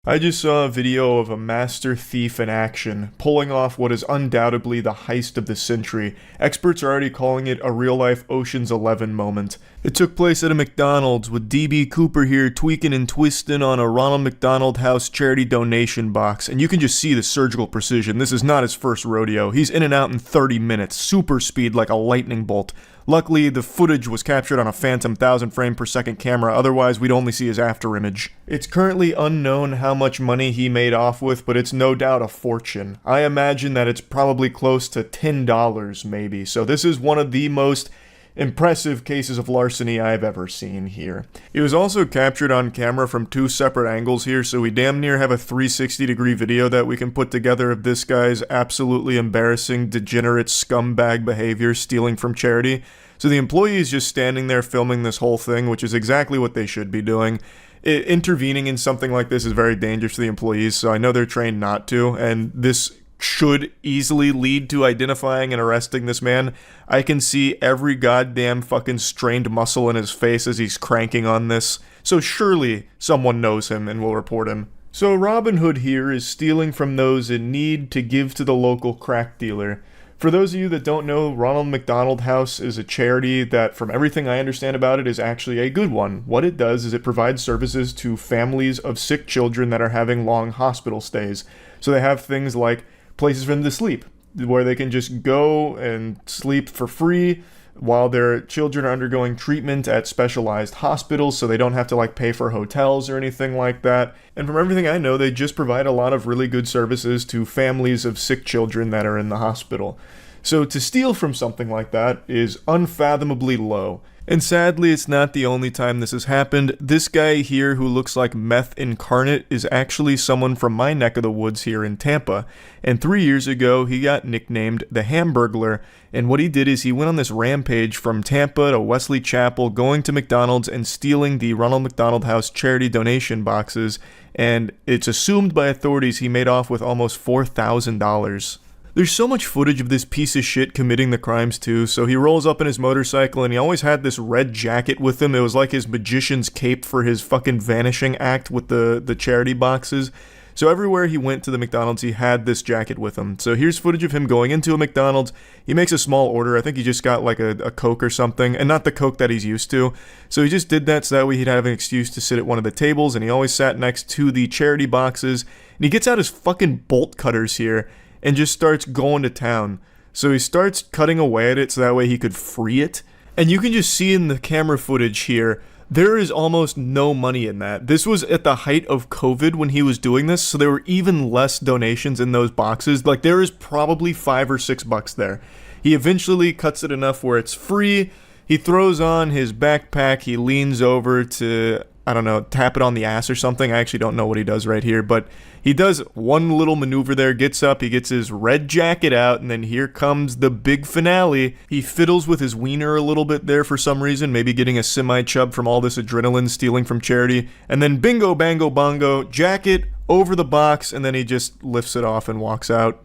I just saw a video of a master thief in action, pulling off what is undoubtedly the heist of the century. Experts are already calling it a real-life Ocean's 11 moment. It took place at a McDonald's, with DB Cooper here tweaking and twisting on a Ronald McDonald House charity donation box, and you can just see the surgical precision. This is not his first rodeo. He's in and out in 30 minutes, super speed like a lightning bolt. Luckily, the footage was captured on a phantom 1000 frame per second camera, otherwise we'd only see his after image. It's currently unknown how much money he made off with, but it's no doubt a fortune. I imagine that it's probably close to $10 maybe, so this is one of the most impressive cases of larceny I've ever seen here. It was also captured on camera from two separate angles here, so we damn near have a 360-degree video that we can put together of this guy's absolutely embarrassing, degenerate scumbag behavior stealing from charity. So the employee is just standing there filming this whole thing, which is exactly what they should be doing. Intervening in something like this is very dangerous to the employees, so I know they're trained not to, and this should easily lead to identifying and arresting this man. I can see every goddamn fucking strained muscle in his face as he's cranking on this, so surely someone knows him and will report him. So Robin Hood here is stealing from those in need to give to the local crack dealer. For those of you that don't know, Ronald McDonald House is a charity that, from everything I understand about it, is actually a good one. What it does is it provides services to families of sick children that are having long hospital stays. So they have things like places for them to sleep, where they can just go and sleep for free while their children are undergoing treatment at specialized hospitals, so they don't have to pay for hotels or anything like that. And from everything I know, they just provide a lot of really good services to families of sick children that are in the hospital. So to steal from something like that is unfathomably low. And sadly, it's not the only time this has happened. This guy here who looks like meth incarnate is actually someone from my neck of the woods here in Tampa. And 3 years ago, he got nicknamed the Hamburglar. And what he did is he went on this rampage from Tampa to Wesley Chapel, going to McDonald's and stealing the Ronald McDonald House charity donation boxes. And it's assumed by authorities he made off with almost $4,000. There's so much footage of this piece of shit committing the crimes too, so he rolls up in his motorcycle and he always had this red jacket with him. It was like his magician's cape for his fucking vanishing act with the charity boxes. So everywhere he went to the McDonald's, he had this jacket with him. So here's footage of him going into a McDonald's. He makes a small order. I think he just got a Coke or something, and not the Coke that he's used to. So he just did that so that way he'd have an excuse to sit at one of the tables, and he always sat next to the charity boxes. And he gets out his fucking bolt cutters here and just starts going to town. So he starts cutting away at it so that way he could free it. And you can just see in the camera footage here, there is almost no money in that. This was at the height of COVID when he was doing this, so there were even less donations in those boxes. There is probably $5 or $6 there. He eventually cuts it enough where it's free. He throws on his backpack, he leans over to, I don't know, tap it on the ass or something. I actually don't know what he does right here, but he does one little maneuver there, gets up, he gets his red jacket out, and then here comes the big finale. He fiddles with his wiener a little bit there for some reason, maybe getting a semi-chub from all this adrenaline stealing from charity, and then bingo, bango, bongo, jacket over the box, and then he just lifts it off and walks out.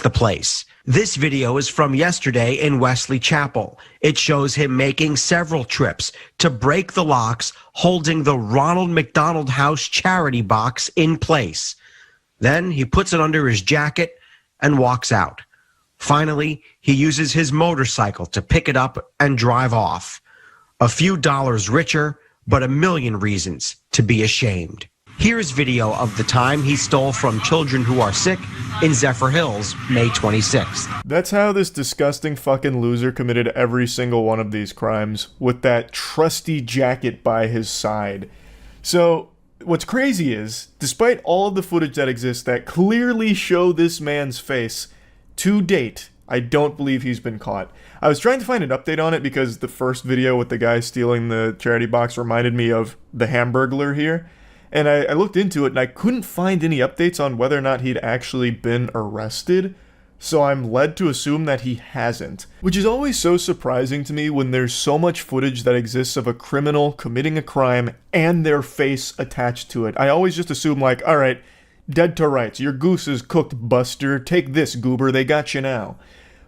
The place. This video is from yesterday in Wesley Chapel. It shows him making several trips to break the locks, holding the Ronald McDonald House charity box in place. Then he puts it under his jacket and walks out. Finally, he uses his motorcycle to pick it up and drive off. A few dollars richer, but a million reasons to be ashamed. Here's video of the time he stole from children who are sick in Zephyr Hills, May 26th. That's how this disgusting fucking loser committed every single one of these crimes, with that trusty jacket by his side. So, what's crazy is, despite all of the footage that exists that clearly show this man's face, to date, I don't believe he's been caught. I was trying to find an update on it because the first video with the guy stealing the charity box reminded me of the Hamburglar here. And I looked into it and I couldn't find any updates on whether or not he'd actually been arrested. So I'm led to assume that he hasn't. Which is always so surprising to me when there's so much footage that exists of a criminal committing a crime and their face attached to it. I always just assume alright, dead to rights, your goose is cooked, Buster, take this, goober, they got you now.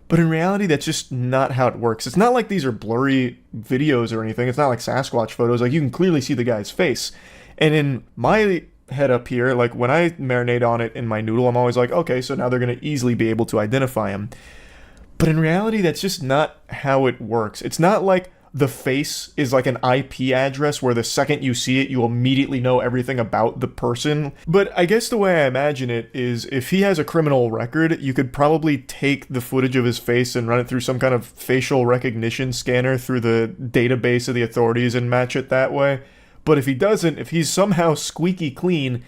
But in reality, that's just not how it works. It's not like these are blurry videos or anything. It's not like Sasquatch photos. You can clearly see the guy's face. And in my head up here. Like, when I marinate on it in my noodle, I'm always like, okay, so now they're going to easily be able to identify him. But in reality, that's just not how it works. It's not like the face is like an IP address where the second you see it, you immediately know everything about the person. But I guess the way I imagine it is if he has a criminal record, you could probably take the footage of his face and run it through some kind of facial recognition scanner through the database of the authorities and match it that way. But if he doesn't, if he's somehow squeaky clean,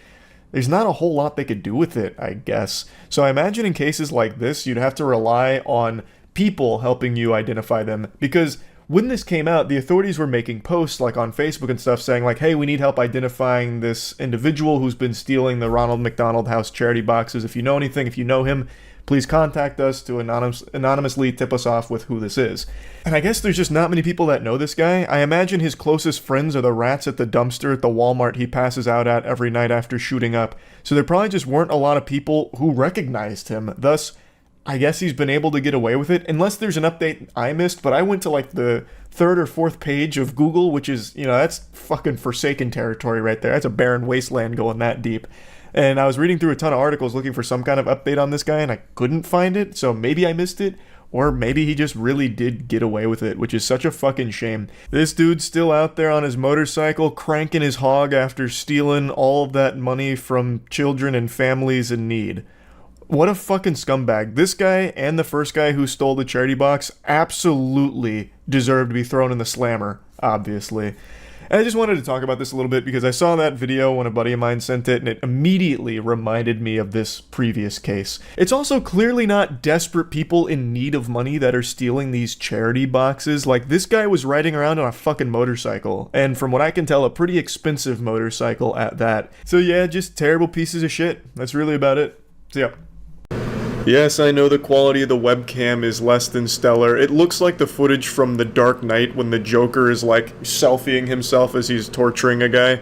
there's not a whole lot they could do with it, I guess. So I imagine in cases like this, you'd have to rely on people helping you identify them, because when this came out, the authorities were making posts like on Facebook and stuff saying like, hey, we need help identifying this individual who's been stealing the Ronald McDonald House charity boxes. If you know anything, if you know him, please contact us to anonymously tip us off with who this is. And I guess there's just not many people that know this guy. I imagine his closest friends are the rats at the dumpster at the Walmart he passes out at every night after shooting up. So there probably just weren't a lot of people who recognized him. Thus, I guess he's been able to get away with it, unless there's an update I missed, but I went to like the 3rd or 4th page of Google, which is, that's fucking forsaken territory right there. That's a barren wasteland going that deep. And I was reading through a ton of articles looking for some kind of update on this guy, and I couldn't find it, so maybe I missed it, or maybe he just really did get away with it, which is such a fucking shame. This dude's still out there on his motorcycle, cranking his hog after stealing all of that money from children and families in need. What a fucking scumbag. This guy and the first guy who stole the charity box absolutely deserve to be thrown in the slammer, obviously. And I just wanted to talk about this a little bit because I saw that video when a buddy of mine sent it, and it immediately reminded me of this previous case. It's also clearly not desperate people in need of money that are stealing these charity boxes. Like, this guy was riding around on a fucking motorcycle, and from what I can tell, a pretty expensive motorcycle at that. So yeah, just terrible pieces of shit. That's really about it. So yeah. Yes, I know the quality of the webcam is less than stellar. It looks like the footage from The Dark Knight when the Joker is like selfieing himself as he's torturing a guy.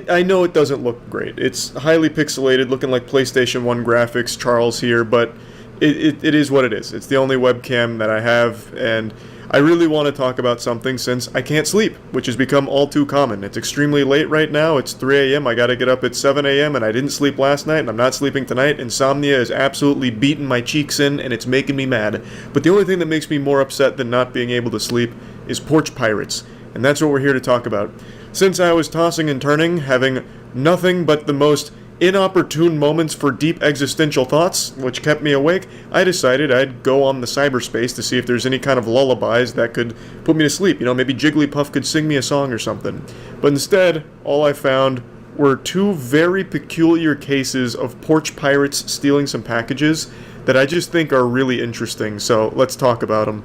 I know it doesn't look great. It's highly pixelated, looking like PlayStation 1 graphics, Charles here, but it is what it is. It's the only webcam that I have, and I really want to talk about something since I can't sleep, which has become all too common. It's extremely late right now. It's 3 a.m. I gotta get up at 7 a.m. and I didn't sleep last night and I'm not sleeping tonight. Insomnia is absolutely beating my cheeks in and it's making me mad. But the only thing that makes me more upset than not being able to sleep is porch pirates. And that's what we're here to talk about. Since I was tossing and turning, having nothing but the most inopportune moments for deep existential thoughts, which kept me awake, I decided I'd go on the cyberspace to see if there's any kind of lullabies that could put me to sleep. Maybe Jigglypuff could sing me a song or something. But instead, all I found were 2 very peculiar cases of porch pirates stealing some packages that I just think are really interesting, so let's talk about them.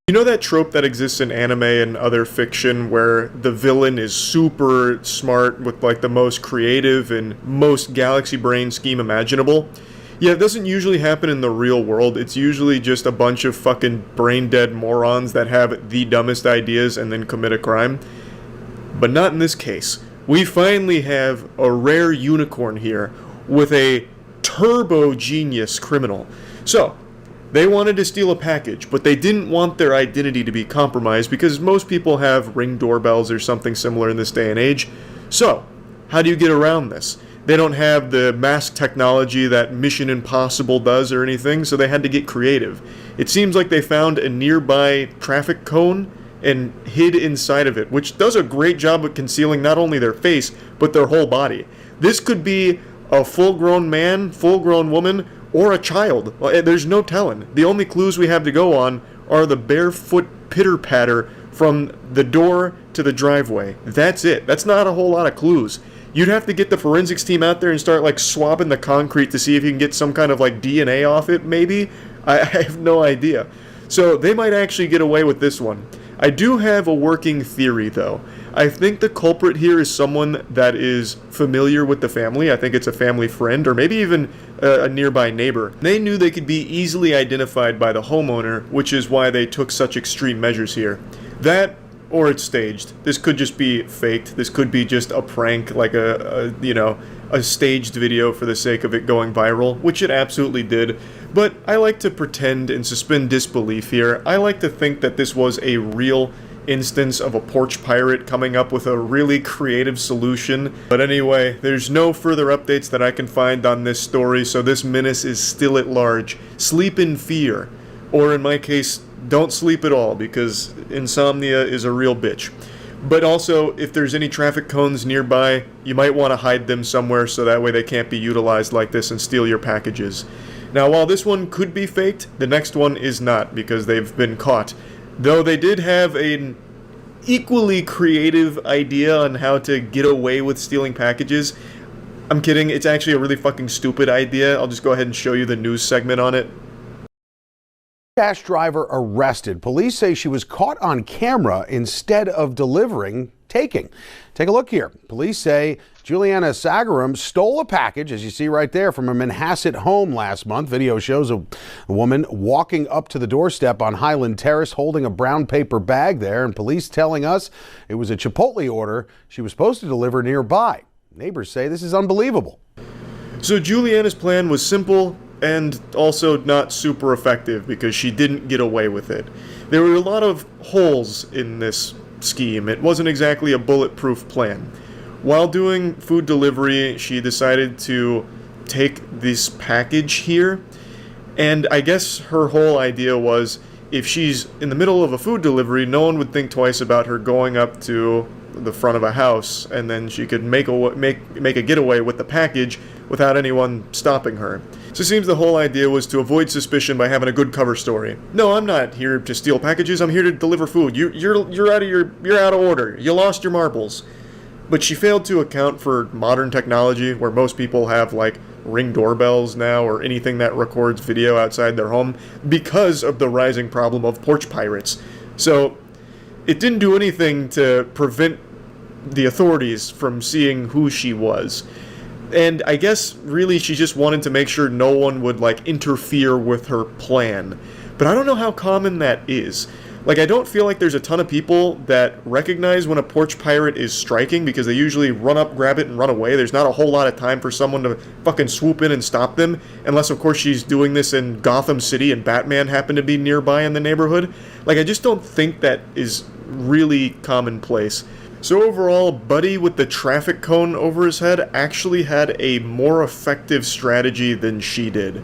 You know that trope that exists in anime and other fiction where the villain is super smart with like the most creative and most galaxy brain scheme imaginable? Yeah, it doesn't usually happen in the real world. It's usually just a bunch of fucking brain-dead morons that have the dumbest ideas and then commit a crime. But not in this case. We finally have a rare unicorn here with a turbo genius criminal. So, they wanted to steal a package, but they didn't want their identity to be compromised because most people have Ring doorbells or something similar in this day and age. So, how do you get around this? They don't have the mask technology that Mission Impossible does or anything, so they had to get creative. It seems like they found a nearby traffic cone and hid inside of it, which does a great job of concealing not only their face, but their whole body. This could be a full-grown man, full-grown woman, or a child. There's no telling. The only clues we have to go on are the barefoot pitter-patter from the door to the driveway. That's it. That's not a whole lot of clues. You'd have to get the forensics team out there and start like swabbing the concrete to see if you can get some kind of like DNA off it, maybe? I have no idea. So they might actually get away with this one. I do have a working theory though. I think the culprit here is someone that is familiar with the family. I think it's a family friend or maybe even a nearby neighbor. They knew they could be easily identified by the homeowner, which is why they took such extreme measures here. That, or it's staged. This could just be faked. This could be just a prank, like a a staged video for the sake of it going viral, which it absolutely did. But I like to pretend and suspend disbelief here. I like to think that this was a real instance of a porch pirate coming up with a really creative solution. But anyway, there's no further updates that I can find on this story, so this menace is still at large. Sleep in fear. Or in my case, don't sleep at all, because insomnia is a real bitch. But also, if there's any traffic cones nearby, you might want to hide them somewhere so that way they can't be utilized like this and steal your packages. Now, while this one could be faked, the next one is not, because they've been caught. Though they did have an equally creative idea on how to get away with stealing packages. I'm kidding, it's actually a really fucking stupid idea. I'll just go ahead and show you the news segment on it. Dash driver arrested. Police say she was caught on camera instead of taking. Take a look here. Police say Juliana Sagaram stole a package, as you see right there, from a Manhasset home last month. Video shows a woman walking up to the doorstep on Highland Terrace holding a brown paper bag there, and police telling us it was a Chipotle order she was supposed to deliver nearby. Neighbors say this is unbelievable. So Juliana's plan was simple and also not super effective because she didn't get away with it. There were a lot of holes in this scheme. It wasn't exactly a bulletproof plan. While doing food delivery, she decided to take this package here, and I guess her whole idea was if she's in the middle of a food delivery, no one would think twice about her going up to the front of a house, and then she could make a getaway with the package without anyone stopping her. So it seems the whole idea was to avoid suspicion by having a good cover story. No, I'm not here to steal packages. I'm here to deliver food. You're out of order. You lost your marbles. But she failed to account for modern technology, where most people have like Ring doorbells now or anything that records video outside their home, because of the rising problem of porch pirates. So it didn't do anything to prevent the authorities from seeing who she was. And I guess really she just wanted to make sure no one would like interfere with her plan. But I don't know how common that is. Like, I don't feel like there's a ton of people that recognize when a porch pirate is striking, because they usually run up, grab it, and run away. There's not a whole lot of time for someone to fucking swoop in and stop them, unless of course she's doing this in Gotham City and Batman happened to be nearby in the neighborhood. Like, I just don't think that is really commonplace. So overall, Buddy with the traffic cone over his head actually had a more effective strategy than she did.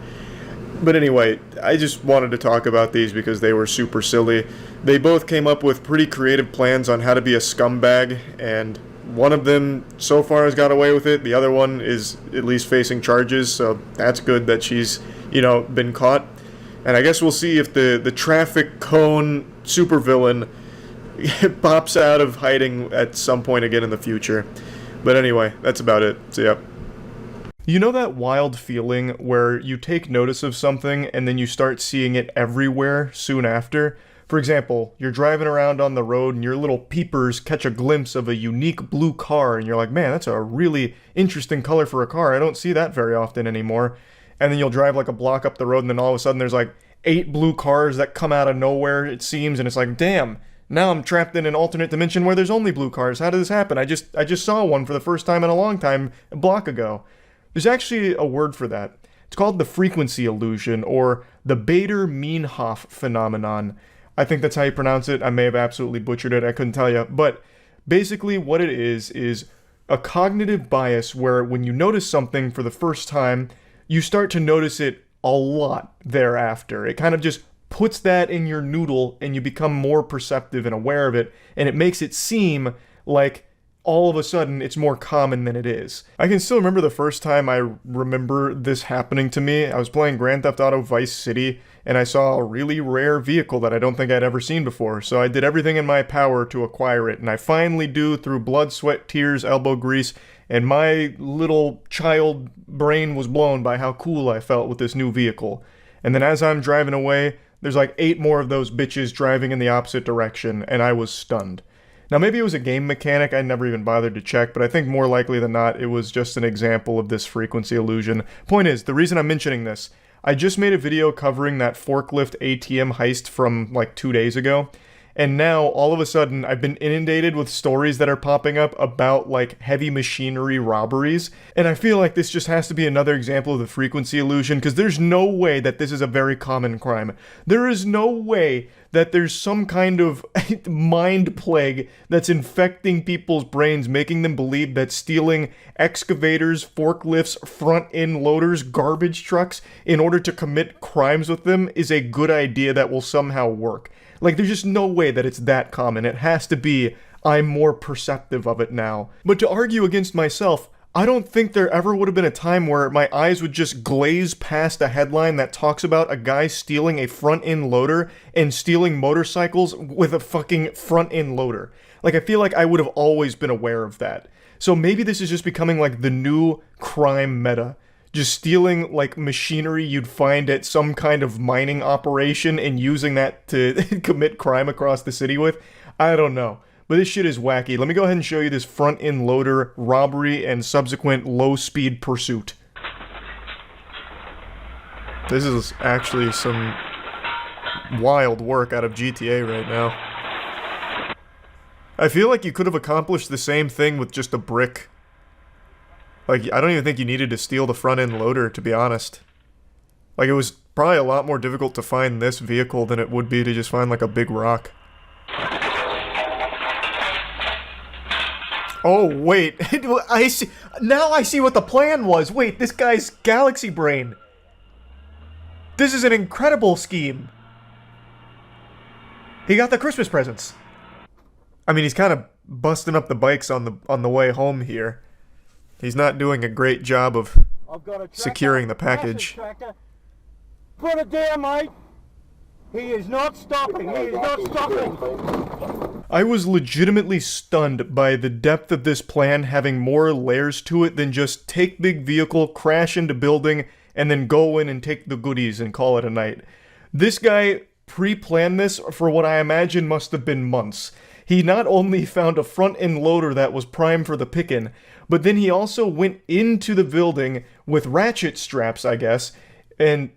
But anyway, I just wanted to talk about these because they were super silly. They both came up with pretty creative plans on how to be a scumbag, and one of them so far has got away with it. The other one is at least facing charges, so that's good that she's, been caught. And I guess we'll see if the traffic cone supervillain pops out of hiding at some point again in the future. But anyway, that's about it. So yeah. You know that wild feeling where you take notice of something and then you start seeing it everywhere soon after? For example, you're driving around on the road and your little peepers catch a glimpse of a unique blue car and you're like, man, that's a really interesting color for a car. I don't see that very often anymore. And then you'll drive like a block up the road and then all of a sudden there's like 8 blue cars that come out of nowhere, it seems, and it's like, damn, now I'm trapped in an alternate dimension where there's only blue cars. How did this happen? I just saw one for the first time in a long time a block ago. There's actually a word for that. It's called the frequency illusion, or the Bader-Meinhof phenomenon. I think that's how you pronounce it. I may have absolutely butchered it. I couldn't tell you. But basically what it is a cognitive bias where when you notice something for the first time, you start to notice it a lot thereafter. It kind of just puts that in your noodle and you become more perceptive and aware of it, and it makes it seem like all of a sudden it's more common than it is. I can still remember the first time I remember this happening to me. I was playing Grand Theft Auto Vice City and I saw a really rare vehicle that I don't think I'd ever seen before, so I did everything in my power to acquire it, and I finally do through blood, sweat, tears, elbow grease, and my little child brain was blown by how cool I felt with this new vehicle. And then as I'm driving away, there's like 8 more of those bitches driving in the opposite direction, and I was stunned. Now, maybe it was a game mechanic I never even bothered to check, but I think more likely than not, it was just an example of this frequency illusion. Point is, the reason I'm mentioning this, I just made a video covering that forklift ATM heist from like 2 days ago, And now, all of a sudden, I've been inundated with stories that are popping up about, like, heavy machinery robberies. And I feel like this just has to be another example of the frequency illusion, because there's no way that this is a very common crime. There is no way that there's some kind of mind plague that's infecting people's brains, making them believe that stealing excavators, forklifts, front-end loaders, garbage trucks, in order to commit crimes with them is a good idea that will somehow work. Like, there's just no way that it's that common. It has to be, I'm more perceptive of it now. But to argue against myself, I don't think there ever would have been a time where my eyes would just glaze past a headline that talks about a guy stealing a front-end loader and stealing motorcycles with a fucking front-end loader. Like, I feel like I would have always been aware of that. So maybe this is just becoming like the new crime meta. Just stealing, like, machinery you'd find at some kind of mining operation and using that to commit crime across the city with. I don't know. But this shit is wacky. Let me go ahead and show you this front-end loader robbery and subsequent low-speed pursuit. This is actually some wild work out of GTA right now. I feel like you could have accomplished the same thing with just a brick. Like, I don't even think you needed to steal the front-end loader, to be honest. Like, it was probably a lot more difficult to find this vehicle than it would be to just find, like, a big rock. Oh, wait. I see. Now I see what the plan was. Wait, this guy's galaxy brain. This is an incredible scheme. He got the Christmas presents. I mean, he's kind of busting up the bikes on the way home here. He's not doing a great job of securing the package. Put it down, mate. He is not stopping. He is not stopping. I was legitimately stunned by the depth of this plan having more layers to it than just take big vehicle, crash into building, and then go in and take the goodies and call it a night. This guy pre-planned this for what I imagine must have been months. He not only found a front-end loader that was prime for the pickin', but then he also went into the building with ratchet straps, I guess, and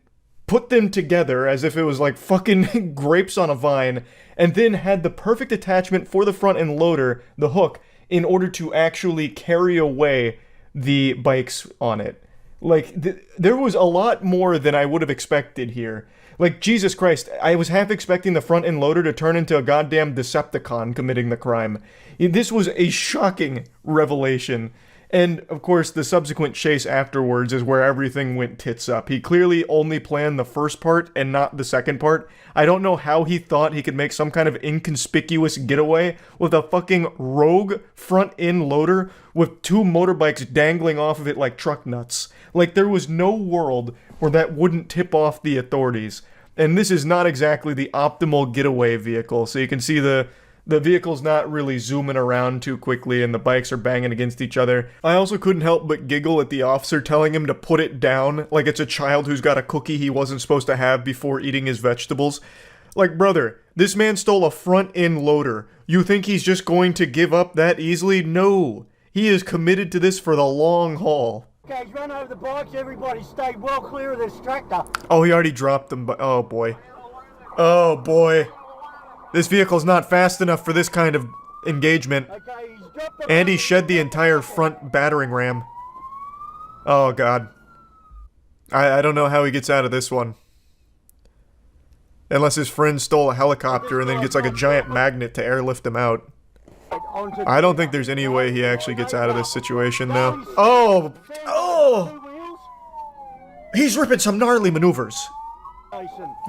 put them together as if it was like fucking grapes on a vine, and then had the perfect attachment for the front-end loader, the hook, in order to actually carry away the bikes on it. Like, there was a lot more than I would have expected here. Like, Jesus Christ, I was half expecting the front-end loader to turn into a goddamn Decepticon committing the crime. This was a shocking revelation. And, of course, the subsequent chase afterwards is where everything went tits up. He clearly only planned the first part and not the second part. I don't know how he thought he could make some kind of inconspicuous getaway with a fucking rogue front-end loader with two motorbikes dangling off of it like truck nuts. Like, there was no world where that wouldn't tip off the authorities. And this is not exactly the optimal getaway vehicle. So you can see the vehicle's not really zooming around too quickly and the bikes are banging against each other. I also couldn't help but giggle at the officer telling him to put it down like it's a child who's got a cookie he wasn't supposed to have before eating his vegetables. Like, brother, this man stole a front-end loader. You think he's just going to give up that easily? No. He is committed to this for the long haul. Okay, he's run over the bikes. Everybody stay well clear of this tractor. Oh, he already dropped them, but oh boy. Oh boy. This vehicle's not fast enough for this kind of engagement. Okay, he's dropped the And he shed the entire front battering ram. Oh god. I don't know how he gets out of this one. Unless his friend stole a helicopter and then gets like a giant magnet to airlift him out. I don't think there's any way he actually gets out of this situation though. Oh! Oh! He's ripping some gnarly maneuvers.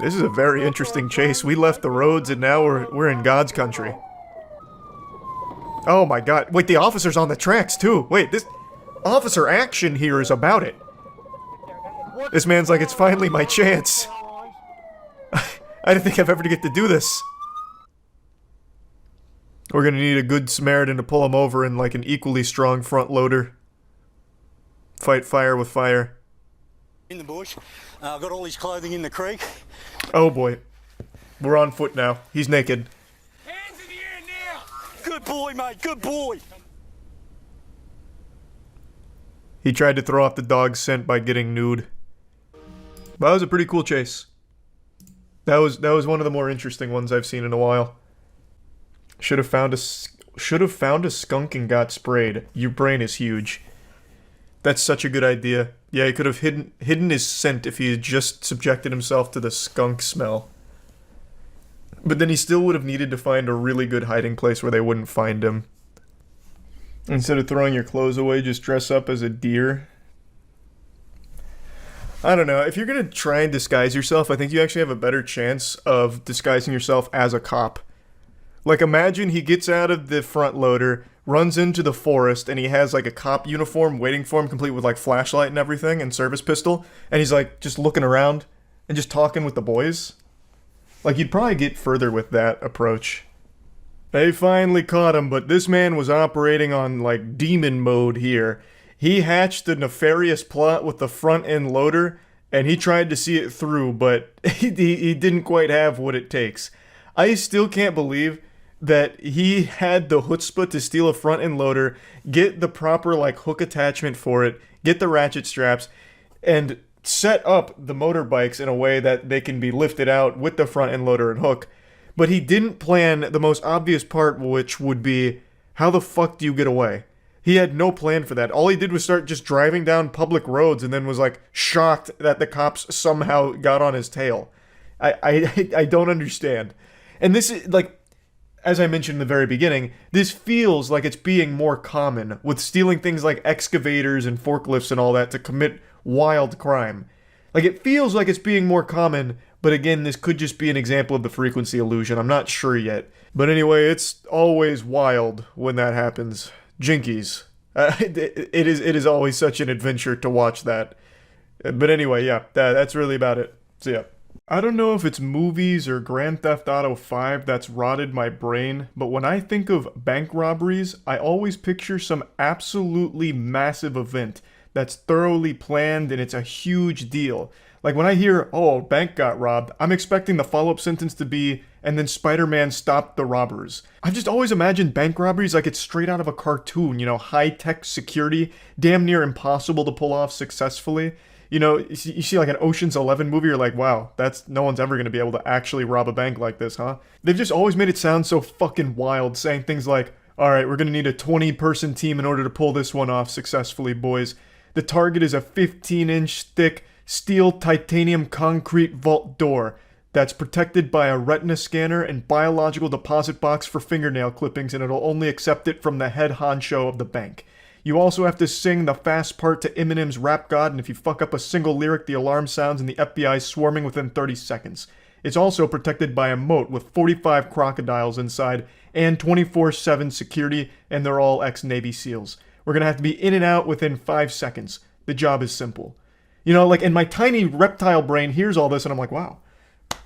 This is a very interesting chase. We left the roads and now we're in God's country. Oh my god. Wait, the officer's on the tracks too. Wait, this officer action here is about it. This man's like, it's finally my chance. I didn't think I'd ever get to do this. We're gonna need a good Samaritan to pull him over and like an equally strong front loader. Fight fire with fire. In the bush. I've got all his clothing in the creek. Oh boy. We're on foot now. He's naked. Hands in the air now! Good boy, mate, good boy! He tried to throw off the dog's scent by getting nude. But that was a pretty cool chase. That was one of the more interesting ones I've seen in a while. Should have found a skunk and got sprayed. Your brain is huge. That's such a good idea. Yeah, he could have hidden his scent if he had just subjected himself to the skunk smell. But then he still would have needed to find a really good hiding place where they wouldn't find him. Instead of throwing your clothes away, just dress up as a deer. I don't know. If you're going to try and disguise yourself, I think you actually have a better chance of disguising yourself as a cop. Like, imagine he gets out of the front loader, runs into the forest, and he has, like, a cop uniform waiting for him, complete with, like, flashlight and everything, and service pistol, and he's, like, just looking around and just talking with the boys. Like, you'd probably get further with that approach. They finally caught him, but this man was operating on, like, demon mode here. He hatched a nefarious plot with the front-end loader, and he tried to see it through, but he didn't quite have what it takes. I still can't believe that he had the chutzpah to steal a front-end loader, get the proper, like, hook attachment for it, get the ratchet straps, and set up the motorbikes in a way that they can be lifted out with the front-end loader and hook. But he didn't plan the most obvious part, which would be, how the fuck do you get away? He had no plan for that. All he did was start just driving down public roads and then was, like, shocked that the cops somehow got on his tail. I don't understand. And this is, like, as I mentioned in the very beginning, this feels like it's being more common, with stealing things like excavators and forklifts and all that to commit wild crime. Like, it feels like it's being more common, but again, this could just be an example of the frequency illusion. I'm not sure yet. But anyway, it's always wild when that happens. Jinkies. It is always such an adventure to watch that. But anyway, yeah, that's really about it. So yeah. I don't know if it's movies or Grand Theft Auto 5 that's rotted my brain, but when I think of bank robberies, I always picture some absolutely massive event that's thoroughly planned and it's a huge deal. Like when I hear, oh, a bank got robbed, I'm expecting the follow-up sentence to be, and then Spider-Man stopped the robbers. I've just always imagined bank robberies like it's straight out of a cartoon, you know, high-tech security, damn near impossible to pull off successfully. You know, you see like an Ocean's 11 movie, you're like, wow, no one's ever going to be able to actually rob a bank like this, huh? They've just always made it sound so fucking wild, saying things like, alright, we're going to need a 20-person team in order to pull this one off successfully, boys. The target is a 15-inch thick steel titanium concrete vault door that's protected by a retina scanner and biological deposit box for fingernail clippings, and it'll only accept it from the head honcho of the bank. You also have to sing the fast part to Eminem's Rap God, and if you fuck up a single lyric, the alarm sounds and the FBI is swarming within 30 seconds. It's also protected by a moat with 45 crocodiles inside and 24/7 security, and they're all ex-Navy SEALs. We're gonna have to be in and out within 5 seconds. The job is simple. You know, like, and my tiny reptile brain hears all this and I'm like, wow.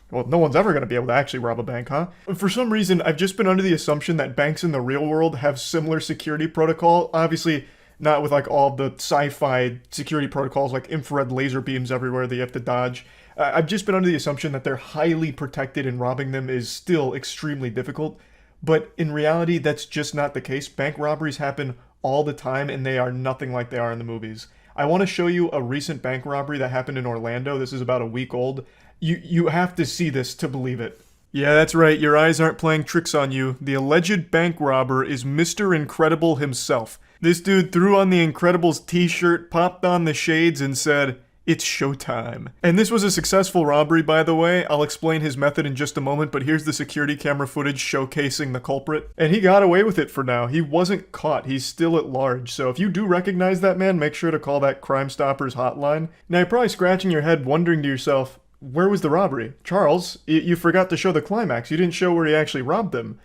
Well, no one's ever going to be able to actually rob a bank, huh? For some reason, I've just been under the assumption that banks in the real world have similar security protocol. Obviously, not with like all the sci-fi security protocols like infrared laser beams everywhere that you have to dodge. I've just been under the assumption that they're highly protected and robbing them is still extremely difficult. But in reality, that's just not the case. Bank robberies happen all the time and they are nothing like they are in the movies. I want to show you a recent bank robbery that happened in Orlando. This is about a week old. You have to see this to believe it. Yeah, that's right. Your eyes aren't playing tricks on you. The alleged bank robber is Mr. Incredible himself. This dude threw on the Incredibles t-shirt, popped on the shades, and said, "It's showtime." And this was a successful robbery, by the way. I'll explain his method in just a moment, but here's the security camera footage showcasing the culprit. And he got away with it for now. He wasn't caught. He's still at large. So if you do recognize that man, make sure to call that Crime Stoppers hotline. Now you're probably scratching your head wondering to yourself, where was the robbery? Charles, you forgot to show the climax. You didn't show where he actually robbed them.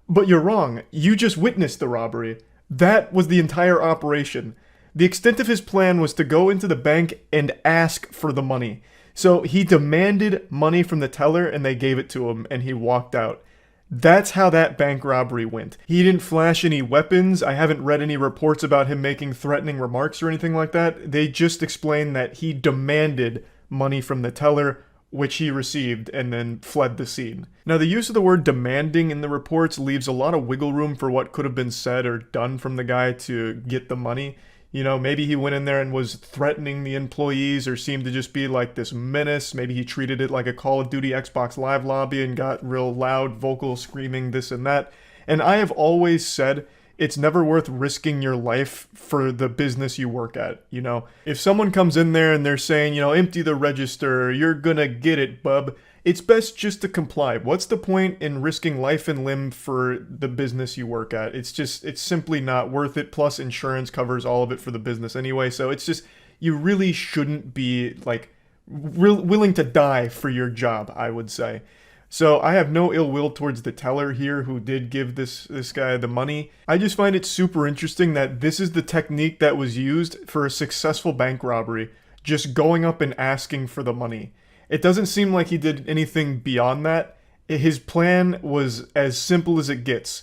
But you're wrong. You just witnessed the robbery. That was the entire operation. The extent of his plan was to go into the bank and ask for the money. So he demanded money from the teller and they gave it to him and he walked out. That's how that bank robbery went. He didn't flash any weapons. I haven't read any reports about him making threatening remarks or anything like that. They just explained that he demanded money from the teller, which he received, and then fled the scene. Now, the use of the word demanding in the reports leaves a lot of wiggle room for what could have been said or done from the guy to get the money. You know, maybe he went in there and was threatening the employees or seemed to just be like this menace. Maybe he treated it like a Call of Duty Xbox Live lobby and got real loud, vocal, screaming, this and that. And I have always said it's never worth risking your life for the business you work at, you know? If someone comes in there and they're saying, you know, empty the register, you're gonna get it, bub, it's best just to comply. What's the point in risking life and limb for the business you work at? It's simply not worth it. Plus, insurance covers all of it for the business anyway. So it's just, you really shouldn't be like willing to die for your job, I would say. So I have no ill will towards the teller here who did give this guy the money. I just find it super interesting that this is the technique that was used for a successful bank robbery. Just going up and asking for the money. It doesn't seem like he did anything beyond that. His plan was as simple as it gets.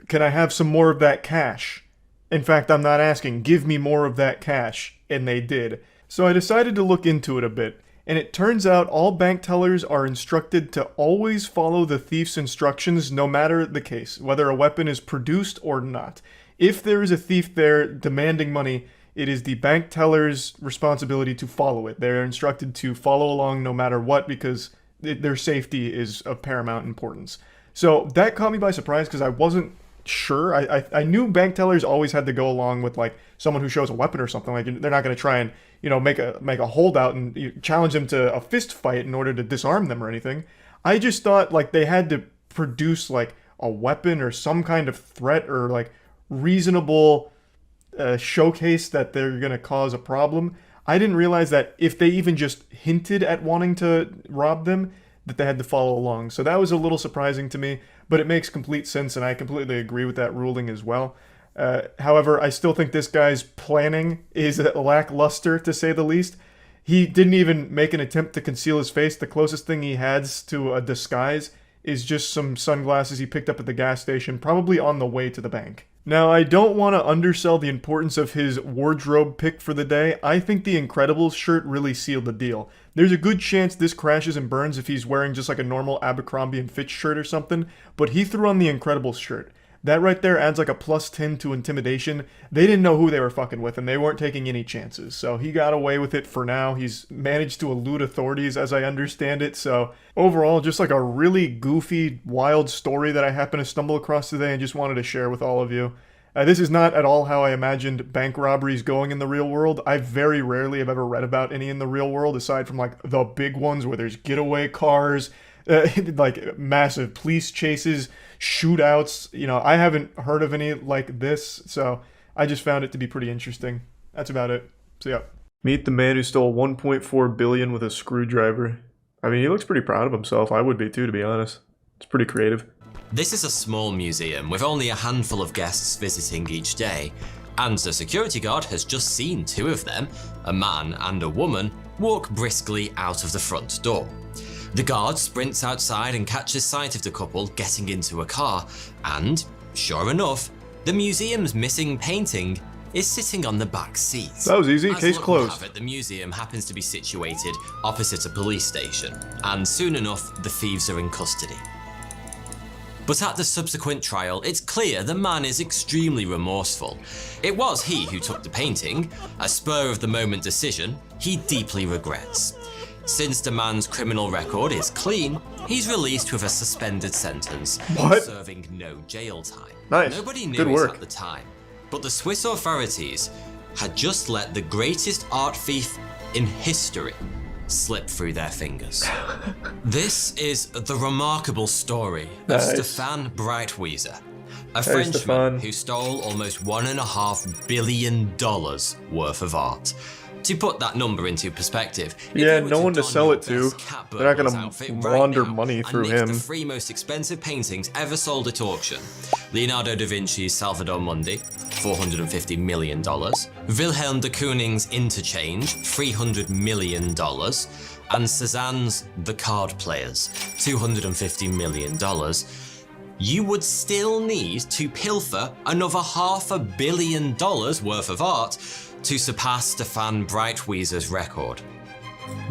Can I have some more of that cash? In fact, I'm not asking. Give me more of that cash. And they did. So I decided to look into it a bit. And it turns out all bank tellers are instructed to always follow the thief's instructions no matter the case, whether a weapon is produced or not. If there is a thief there demanding money, it is the bank teller's responsibility to follow it. They're instructed to follow along no matter what because their safety is of paramount importance. So that caught me by surprise because I wasn't sure. I knew bank tellers always had to go along with like someone who shows a weapon or something. Like they're not going to try and, you know, make a holdout and challenge them to a fist fight in order to disarm them or anything. I just thought like they had to produce like a weapon or some kind of threat or like reasonable showcase that they're going to cause a problem. I didn't realize that if they even just hinted at wanting to rob them, that they had to follow along. So that was a little surprising to me, but it makes complete sense, and I completely agree with that ruling as well. However, I still think this guy's planning is lackluster, to say the least. He didn't even make an attempt to conceal his face. The closest thing he has to a disguise is just some sunglasses he picked up at the gas station, probably on the way to the bank. Now, I don't want to undersell the importance of his wardrobe pick for the day. I think the Incredibles shirt really sealed the deal. There's a good chance this crashes and burns if he's wearing just like a normal Abercrombie & Fitch shirt or something, but he threw on the Incredibles shirt. That right there adds like a +10 to intimidation. They didn't know who they were fucking with, and they weren't taking any chances. So he got away with it for now. He's managed to elude authorities, as I understand it. So overall, just like a really goofy, wild story that I happened to stumble across today and just wanted to share with all of you. This is not at all how I imagined bank robberies going in the real world. I very rarely have ever read about any in the real world, aside from like the big ones where there's getaway cars, like massive police chases, shootouts. You know, I haven't heard of any like this, so I just found it to be pretty interesting. That's about it. So yeah. Meet the man who stole $1.4 billion with a screwdriver. I mean, he looks pretty proud of himself. I would be too, to be honest. It's pretty creative. This is a small museum with only a handful of guests visiting each day, and the security guard has just seen two of them, a man and a woman, walk briskly out of the front door. The guard sprints outside and catches sight of the couple getting into a car, and, sure enough, the museum's missing painting is sitting on the back seat. That was easy, As case luck would closed. have it, the museum happens to be situated opposite a police station, and soon enough the thieves are in custody. But at the subsequent trial, it's clear the man is extremely remorseful. It was he who took the painting, a spur-of-the-moment decision he deeply regrets. Since the man's criminal record is clean, he's released with a suspended sentence, What? serving no jail time. Nice. Nobody knew Good it work. at the time, but the Swiss authorities had just let the greatest art thief in history slip through their fingers. This is the remarkable story of Nice. Stefan Breitwieser, a Hey, Frenchman Stefan. who stole almost $1.5 billion worth of art. To put that number into perspective, if Yeah, you were no one to don sell your it to. best cat They're not burglar's gonna outfit launder now money and through nick him. the 3 most expensive paintings ever sold at auction: Leonardo da Vinci's Salvador Mundi, $450 million, Wilhelm de Kooning's Interchange, $300 million, and Cézanne's The Card Players, $250 million, you would still need to pilfer another $500 million worth of art to surpass Stefan Breitwieser's record.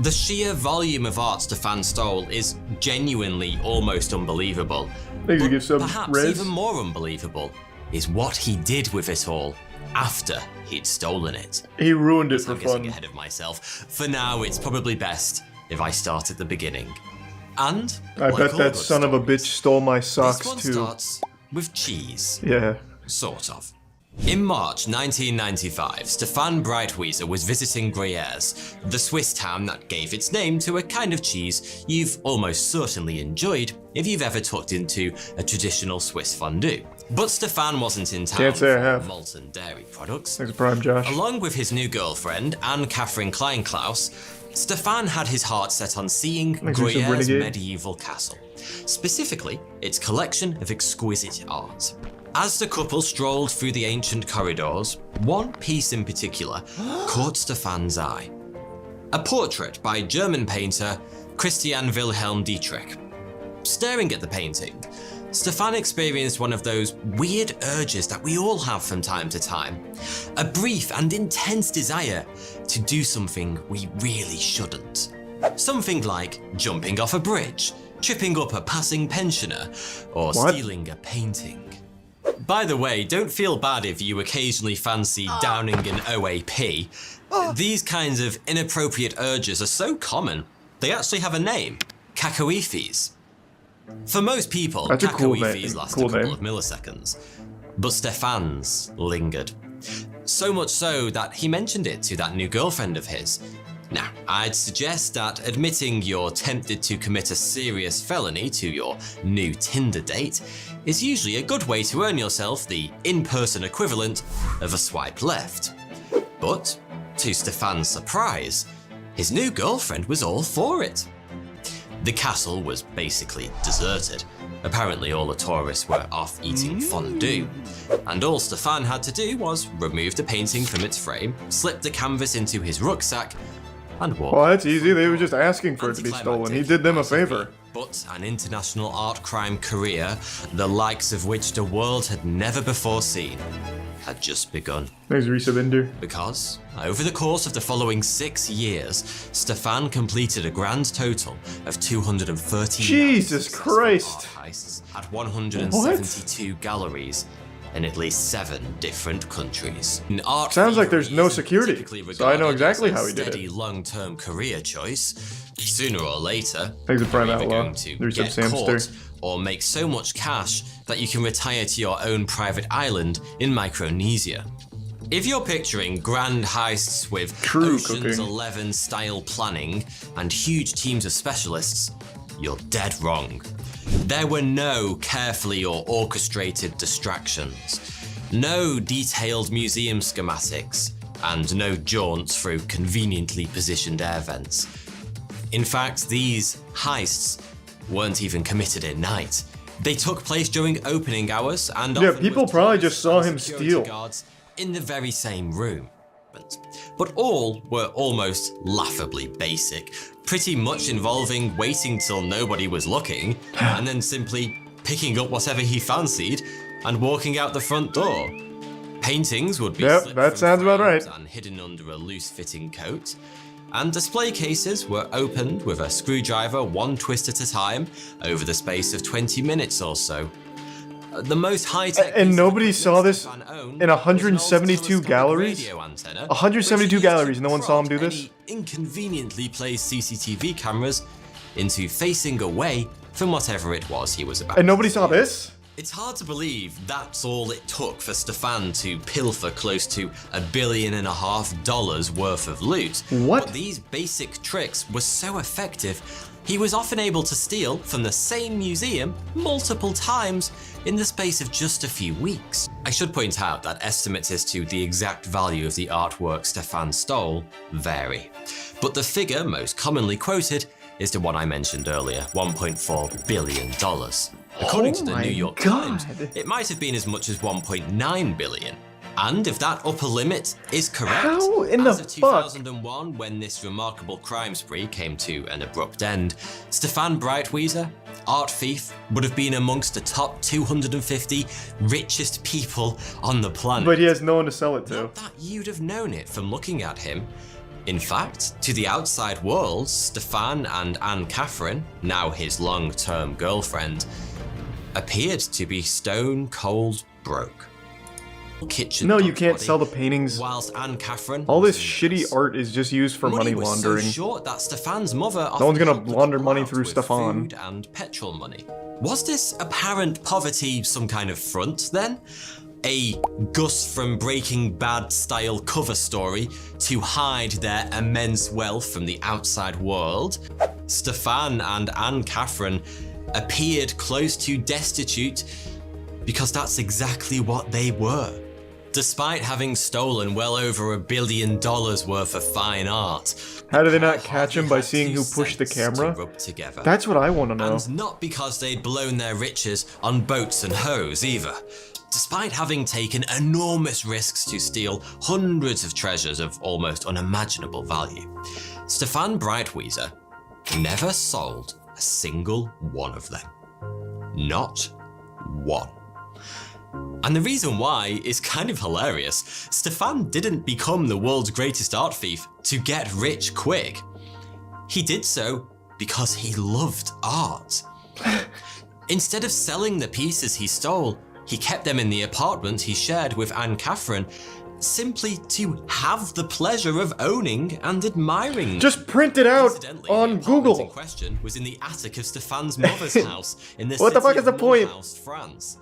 The sheer volume of art Stefan stole is genuinely almost unbelievable. Thanks, you But give some perhaps res. even more unbelievable is what he did with it all after he'd stolen it. He ruined it for I'm getting fun. ahead of myself. For now, it's probably best if I start at the beginning. And I like bet all that good son of a bitch stories, stole my this socks one too. starts with cheese. Yeah. Sort of. In March 1995, Stefan Breitwieser was visiting Gruyère's, the Swiss town that gave its name to a kind of cheese you've almost certainly enjoyed if you've ever tucked into a traditional Swiss fondue. But Stefan wasn't in town Can't say I for have. malt and dairy products. Thanks, Prime Josh. Along with his new girlfriend, Anne-Catherine Kleinklaus, Stefan had his heart set on seeing Makes me so Gruyère's renegade. medieval castle, specifically its collection of exquisite art. As the couple strolled through the ancient corridors, one piece in particular caught Stefan's eye. A portrait by German painter Christian Wilhelm Dietrich. Staring at the painting, Stefan experienced one of those weird urges that we all have from time to time. A brief and intense desire to do something we really shouldn't. Something like jumping off a bridge, tripping up a passing pensioner, or What? stealing a painting. By the way, don't feel bad if you occasionally fancy downing an OAP. These kinds of inappropriate urges are so common, they actually have a name: cacoephes. For most people, That's a cool cacoephes name. last Cool a couple name. of milliseconds, but Stefan's lingered. So much so that he mentioned it to that new girlfriend of his. Now, I'd suggest that admitting you're tempted to commit a serious felony to your new Tinder date is usually a good way to earn yourself the in-person equivalent of a swipe left. But, to Stefan's surprise, his new girlfriend was all for it. The castle was basically deserted. Apparently all the tourists were off eating fondue, and all Stefan had to do was remove the painting from its frame, slip the canvas into his rucksack, and walk. Well, that's easy. They were just asking for it to be stolen. He did them a favor. But an international art crime career, the likes of which the world had never before seen, had just begun. Thanks, Risa Binder. Because, over the course of the following 6 years, Stefan completed a grand total of 230 Jesus Christ. art heists at 172 galleries in at least 7 different countries. An art Sounds like there's no isn't security, typically so I know regarded exactly as a how he did it. steady long-term career choice. Sooner or later, Thanks to Prime you're either Outlaw. going to There's get some caught Samster. or make so much cash that you can retire to your own private island in Micronesia. If you're picturing grand heists with True Ocean's cooking. 11 style planning and huge teams of specialists, you're dead wrong. There were no carefully or orchestrated distractions, no detailed museum schematics, and no jaunts through conveniently positioned air vents. In fact, these heists weren't even committed at night. They took place during opening hours and Yeah, often people with probably police just saw and him security steal. guards in the very same room. But all were almost laughably basic, pretty much involving waiting till nobody was looking and then simply picking up whatever he fancied and walking out the front door. Paintings would be Yep, slipped that from sounds about frames right. and hidden under a loose-fitting coat. And display cases were opened with a screwdriver one twist at a time over the space of 20 minutes or so. The most high-tech And piece of nobody equipment saw this Stefan owned in was an old 172 telescopic galleries? radio antenna, 172 which he used galleries, to no one saw him do prop this? any inconveniently placed CCTV cameras into facing away from whatever it was he was about. And nobody to saw steal. this? It's hard to believe that's all it took for Stefan to pilfer close to $1.5 billion worth of loot. What? But these basic tricks were so effective, he was often able to steal from the same museum multiple times in the space of just a few weeks. I should point out that estimates as to the exact value of the artwork Stefan stole vary. But the figure most commonly quoted is the one I mentioned earlier, $1.4 billion. According to the my New York God. Times, it might have been as much as 1.9 billion. And if that upper limit is correct, How in the as of fuck? 2001, when this remarkable crime spree came to an abrupt end, Stefan Breitwieser, art thief, would have been amongst the top 250 richest people on the planet. But he has no one to sell it to. Not that you'd have known it from looking at him. In fact, to the outside world, Stefan and Anne-Catherine, now his long-term girlfriend, appeared to be stone cold broke. kitchen. No, you dog's can't body, sell the paintings. Whilst Anne Catherine. All this was in shitty this. art is just used for money was laundering. So short that Stefan's mother No one's gonna often helped the launder couple money out through with Stefan. food and petrol money. Was this apparent poverty some kind of front then? A Gus from Breaking Bad style cover story to hide their immense wealth from the outside world? Stefan and Anne Catherine appeared close to destitute because that's exactly what they were. Despite having stolen well over $1 billion worth of fine art. How did they not catch him by seeing who pushed the camera? That's what I want to know. And not because they'd blown their riches on boats and hoes either. Despite having taken enormous risks to steal hundreds of treasures of almost unimaginable value, Stefan Breitwieser never sold a single one of them. Not one. And the reason why is kind of hilarious. Stefan didn't become the world's greatest art thief to get rich quick. He did so because he loved art. Instead of selling the pieces he stole, he kept them in the apartment he shared with Anne Catherine, simply to have the pleasure of owning and admiring them. Just print it out on Google. In question was in the attic of Stefan's mother's house in the What the city fuck is of the point? Mulhouse, France.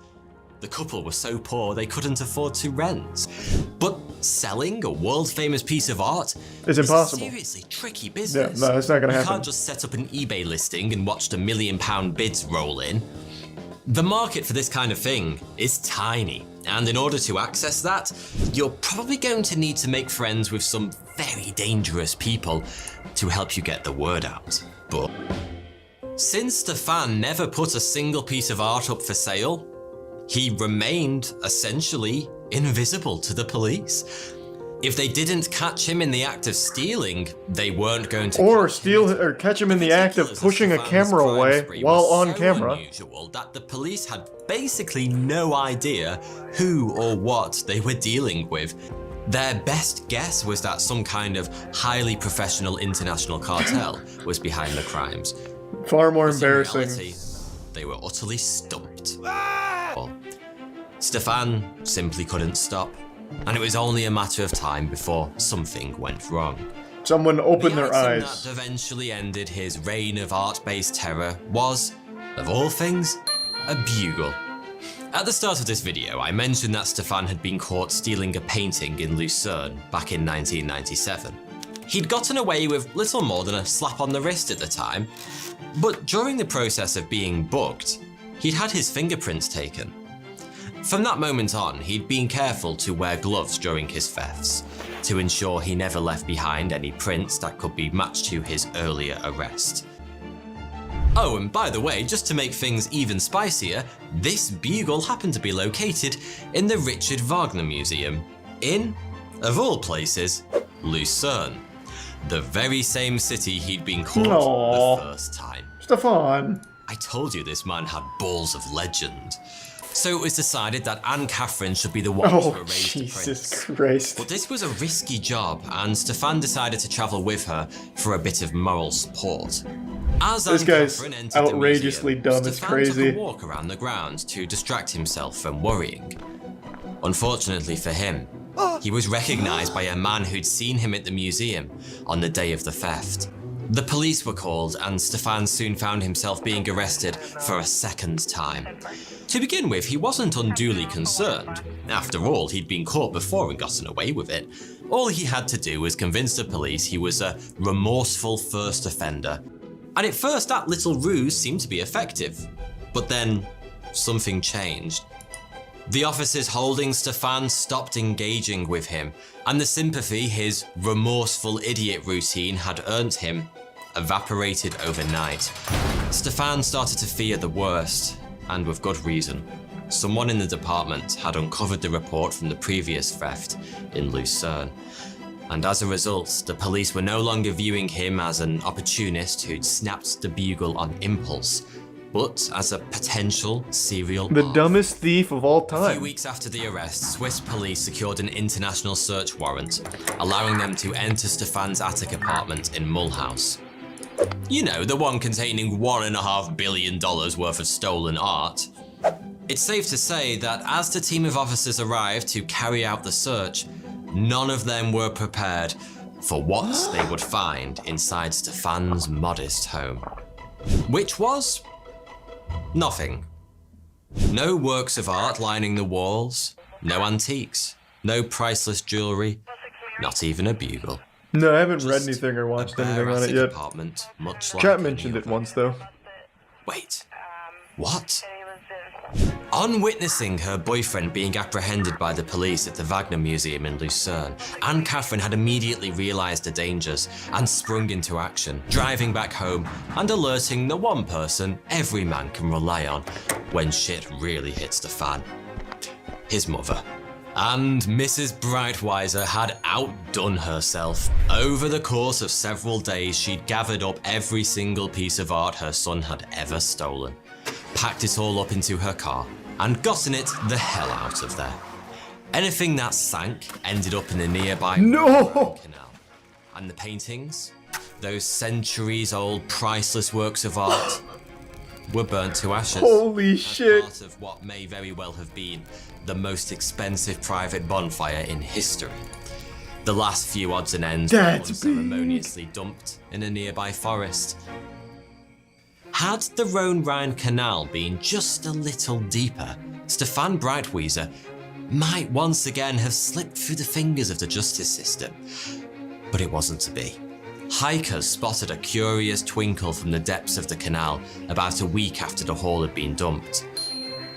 The couple were so poor they couldn't afford to rent. But selling a world-famous piece of art It's impossible. is a seriously tricky business. Yeah, no, it's not gonna You happen. can't just set up an eBay listing and watch the £1 million bids roll in. The market for this kind of thing is tiny, and in order to access that, you're probably going to need to make friends with some very dangerous people to help you get the word out. But since Stefan never put a single piece of art up for sale, he remained essentially invisible to the police. If they didn't catch him in the act of stealing, they weren't going to catch him in the act of pushing a camera away while on camera. Unusual that the police had basically no idea who or what they were dealing with. Their best guess was that some kind of highly professional international cartel was behind the crimes. Far more But in embarrassing. reality, they were utterly stumped. Stefan simply couldn't stop, and it was only a matter of time before something went wrong. Someone opened their The item eyes. that eventually ended his reign of art-based terror was, of all things, a bugle. At the start of this video, I mentioned that Stefan had been caught stealing a painting in Lucerne back in 1997. He'd gotten away with little more than a slap on the wrist at the time, but during the process of being booked, he'd had his fingerprints taken. From that moment on, he'd been careful to wear gloves during his thefts, to ensure he never left behind any prints that could be matched to his earlier arrest. Oh, and by the way, just to make things even spicier, this bugle happened to be located in the Richard Wagner Museum in, of all places, Lucerne, the very same city he'd been caught Aww. the first time. Stefan. I told you this man had balls of legend. So it was decided that Anne Catherine should be the one to Oh, erase the prints. Jesus Christ. But this was a risky job, and Stefan decided to travel with her for a bit of moral support. As This Anne guy's Catherine entered the outrageously museum, dumb, it's Stefan crazy. took a walk around the grounds to distract himself from worrying. Unfortunately for him, he was recognized by a man who'd seen him at the museum on the day of the theft. The police were called, and Stefan soon found himself being arrested for a second time. To begin with, he wasn't unduly concerned. After all, he'd been caught before and gotten away with it. All he had to do was convince the police he was a remorseful first offender. And at first, that little ruse seemed to be effective. But then, something changed. The officers holding Stefan stopped engaging with him, and the sympathy his remorseful idiot routine had earned him evaporated overnight. Stefan started to fear the worst, and with good reason. Someone in the department had uncovered the report from the previous theft in Lucerne. And as a result, the police were no longer viewing him as an opportunist who'd snapped the bugle on impulse, but as a potential serial The arm. dumbest thief of all A few time. weeks after the arrest, Swiss police secured an international search warrant, allowing them to enter Stefan's attic apartment in Mulhouse. You know, the one containing $1.5 billion worth of stolen art. It's safe to say that as the team of officers arrived to carry out the search, none of them were prepared for what they would find inside Stefan's modest home. Which was nothing. No works of art lining the walls, no antiques, no priceless jewelry, not even a bugle. No, I haven't read Just anything or watched a anything on it bare yet. apartment, much like Chat any mentioned it other. once, though. Wait, what? On witnessing her boyfriend being apprehended by the police at the Wagner Museum in Lucerne, Anne-Catherine had immediately realized the dangers and sprung into action, driving back home and alerting the one person every man can rely on when shit really hits the fan: his mother. And Mrs. Breitweiser had outdone herself. Over the course of several days, she'd gathered up every single piece of art her son had ever stolen, packed it all up into her car, and gotten it the hell out of there. Anything that sank ended up in a nearby canal. And the paintings, those centuries-old priceless works of art, were burnt to ashes. Holy as shit. part of what may very well have been the most expensive private bonfire in history. The last few odds and ends were That's unceremoniously dumped in a nearby forest. Had the Rhone-Rhine Canal been just a little deeper, Stefan Breitweiser might once again have slipped through the fingers of the justice system. But it wasn't to be. Hikers spotted a curious twinkle from the depths of the canal about a week after the haul had been dumped.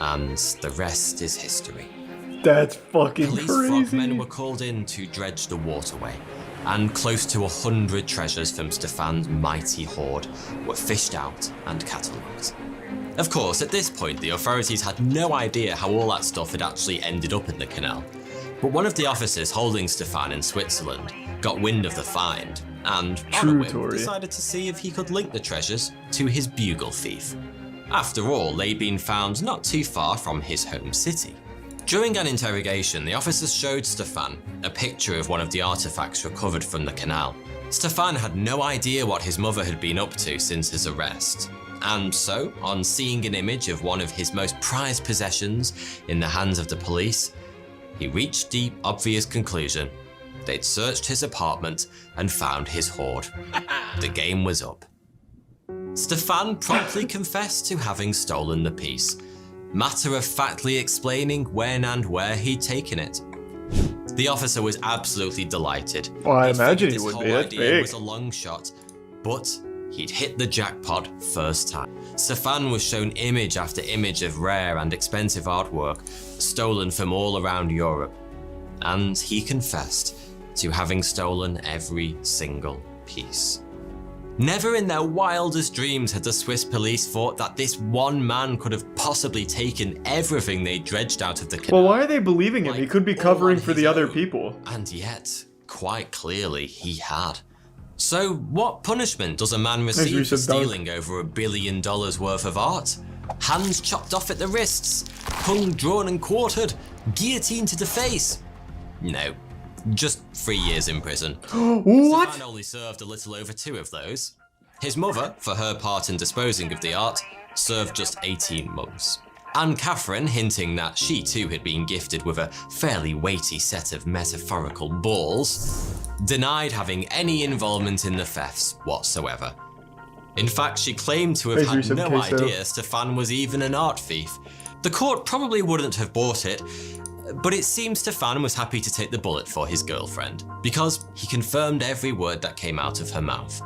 And the rest is history. That's fucking Police crazy. frogmen were called in to dredge the waterway, and close to 100 treasures from Stefan's mighty hoard were fished out and catalogued. Of course, at this point, the authorities had no idea how all that stuff had actually ended up in the canal. But one of the officers holding Stefan in Switzerland got wind of the find, and on a True whim, story. decided to see if he could link the treasures to his bugle thief. After all, they'd been found not too far from his home city. During an interrogation, the officers showed Stefan a picture of one of the artifacts recovered from the canal. Stefan had no idea what his mother had been up to since his arrest. And so, on seeing an image of one of his most prized possessions in the hands of the police, he reached the obvious conclusion: they'd searched his apartment and found his hoard. The game was up. Stefan promptly confessed to having stolen the piece, matter-of-factly explaining when and where he'd taken it. The officer was absolutely delighted. Well, I He'd imagine figured he this would whole be. That's idea big. was a long shot, but he'd hit the jackpot first time. Stefan was shown image after image of rare and expensive artwork stolen from all around Europe, and he confessed to having stolen every single piece. Never in their wildest dreams had the Swiss police thought that this one man could have possibly taken everything they dredged out of the canal. Well, why are they believing him? He could be Like, covering all on for the his other own. people. And yet, quite clearly, he had. So, what punishment does a man receive for recent dunk. stealing over $1 billion worth of art? Hands chopped off at the wrists, tongue drawn and quartered, guillotine to the face? No, just 3 years in prison. What? Stefan only served a little over 2 of those. His mother, for her part in disposing of the art, served just 18 months. Anne-Catherine, hinting that she too had been gifted with a fairly weighty set of metaphorical balls, denied having any involvement in the thefts whatsoever. In fact, she claimed to have Please had read some no queso. idea Stefan was even an art thief. The court probably wouldn't have bought it, but it seems Stefan was happy to take the bullet for his girlfriend, because he confirmed every word that came out of her mouth.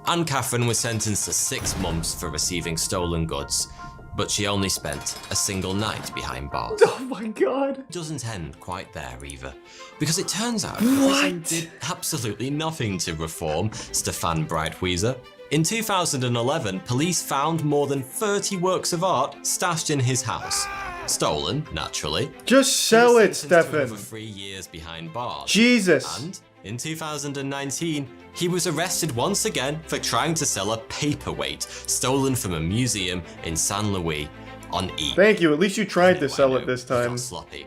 Anne-Catherine was sentenced to 6 months for receiving stolen goods, but she only spent a single night behind bars. Oh my god. It doesn't end quite there either, because it turns out prison did absolutely nothing to reform Stefan Breitweiser. In 2011, police found more than 30 works of art stashed in his house. Stolen, naturally. Just sell He it, was sentenced to Stefan. over 3 years behind bars. Jesus. And in 2019, he was arrested once again for trying to sell a paperweight stolen from a museum in San Luis on eBay. Thank you. At least you tried to Anyway, sell no, it this he got time. sloppy.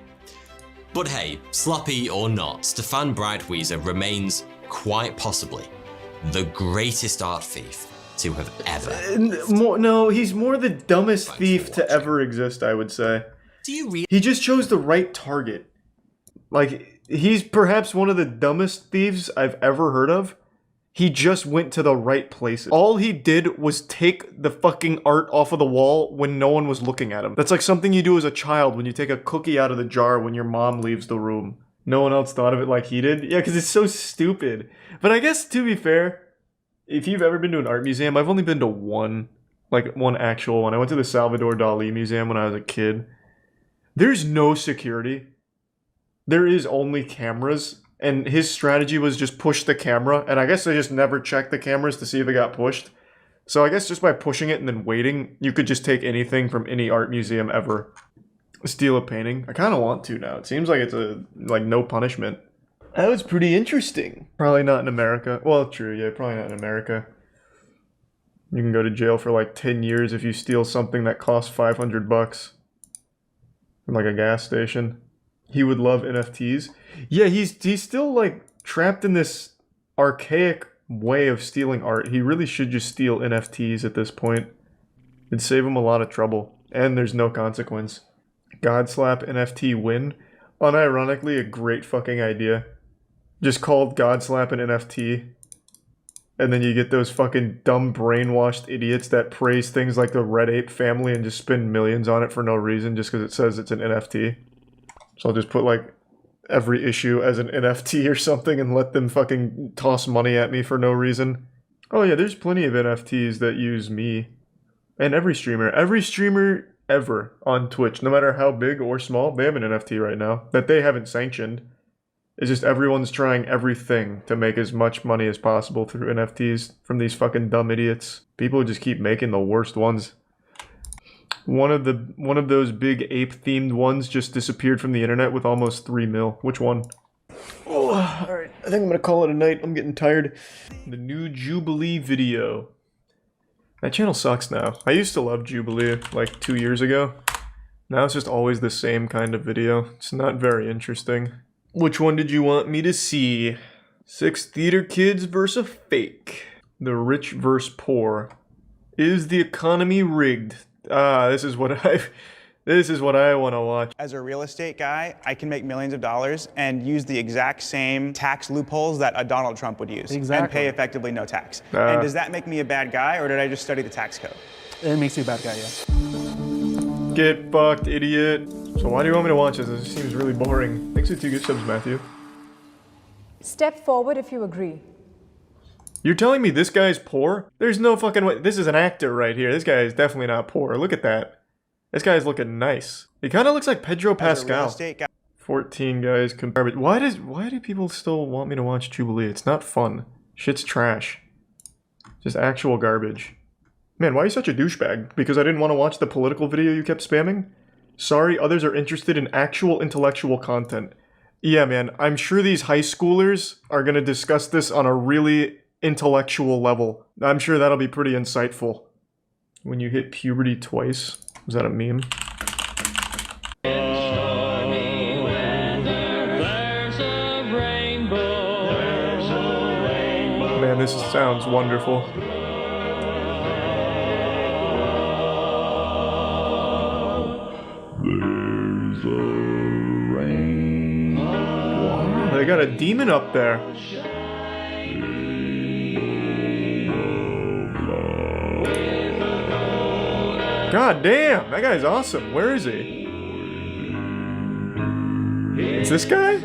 But hey, sloppy or not, Stefan Breitweiser remains quite possibly the greatest art thief to have ever. No, he's more the dumbest thief to ever exist, I would say. Do you really? He just chose the right target. Like, he's perhaps one of the dumbest thieves I've ever heard of. He just went to the right places. All he did was take the fucking art off of the wall when no one was looking at him. That's like something you do as a child when you take a cookie out of the jar when your mom leaves the room. No one else thought of it like he did? Yeah, because it's so stupid. But I guess, to be fair, if you've ever been to an art museum, I've only been to one actual one. I went to the Salvador Dali Museum when I was a kid. There's no security. There is only cameras. And his strategy was just push the camera, and I guess they just never checked the cameras to see if it got pushed. So I guess just by pushing it and then waiting, you could just take anything from any art museum ever. Steal a painting. I kind of want to now. It seems like it's no punishment. That was pretty interesting. Probably not in America. Well, true, yeah, probably not in America. You can go to jail for like 10 years if you steal something that costs $500 from like a gas station. He would love NFTs. Yeah, he's still like trapped in this archaic way of stealing art. He really should just steal NFTs at this point. It'd save him a lot of trouble. And there's no consequence. Godslap NFT win. Unironically, a great fucking idea. Just called Godslap an NFT. And then you get those fucking dumb brainwashed idiots that praise things like the Red Ape family and just spend millions on it for no reason just because it says it's an NFT. So I'll just put like every issue as an NFT or something and let them fucking toss money at me for no reason. Oh yeah, there's plenty of NFTs that use me. And every streamer ever on Twitch, no matter how big or small, they have an NFT right now that they haven't sanctioned. It's just everyone's trying everything to make as much money as possible through NFTs from these fucking dumb idiots. People just keep making the worst ones. One of those big ape-themed ones just disappeared from the internet with almost 3 mil. Which one? Oh, alright. I think I'm gonna call it a night. I'm getting tired. The new Jubilee video. That channel sucks now. I used to love Jubilee like 2 years ago. Now it's just always the same kind of video. It's not very interesting. Which one did you want me to see? 6 theater kids versus a fake. The rich versus poor. Is the economy rigged? This is what I want to watch. As a real estate guy, I can make millions of dollars and use the exact same tax loopholes that a Donald Trump would use and pay effectively no tax. And does that make me a bad guy, or did I just study the tax code? It makes you a bad guy, yeah. Get fucked, idiot. So why do you want me to watch this? This seems really boring. Thanks for 2 good subs, Matthew. Step forward if you agree. You're telling me this guy's poor? There's no fucking way. This is an actor right here. This guy is definitely not poor. Look at that. This guy's looking nice. He kind of looks like Pedro Pascal. 14 guys compare. Why do people still want me to watch Jubilee? It's not fun. Shit's trash. Just actual garbage. Man, why are you such a douchebag? Because I didn't want to watch the political video you kept spamming? Sorry, others are interested in actual intellectual content. Yeah, man, I'm sure these high schoolers are gonna discuss this on a really intellectual level. I'm sure that'll be pretty insightful. When you hit puberty twice. Is that a meme? Man, this sounds wonderful. Wow, they got a demon up there. God damn, that guy's awesome. Where is he? It's this guy?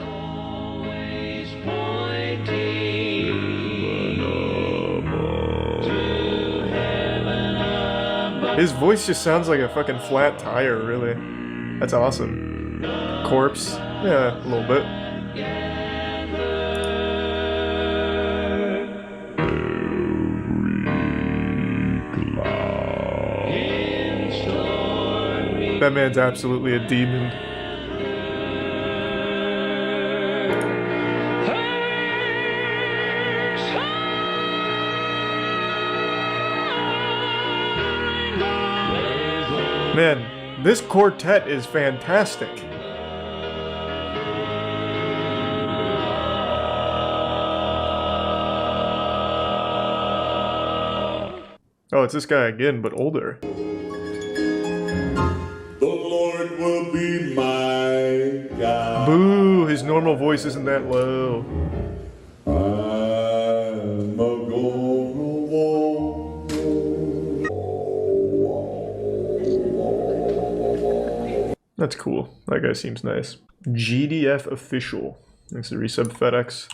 His voice just sounds like a fucking flat tire, really. That's awesome. Corpse? Yeah, a little bit. That man's absolutely a demon. Man, this quartet is fantastic. Oh, it's this guy again, but older. The Lord will be my God. Boo! His normal voice isn't that low. I'm a gonna walk. That's cool. That guy seems nice. GDF official. Thanks to resub FedEx.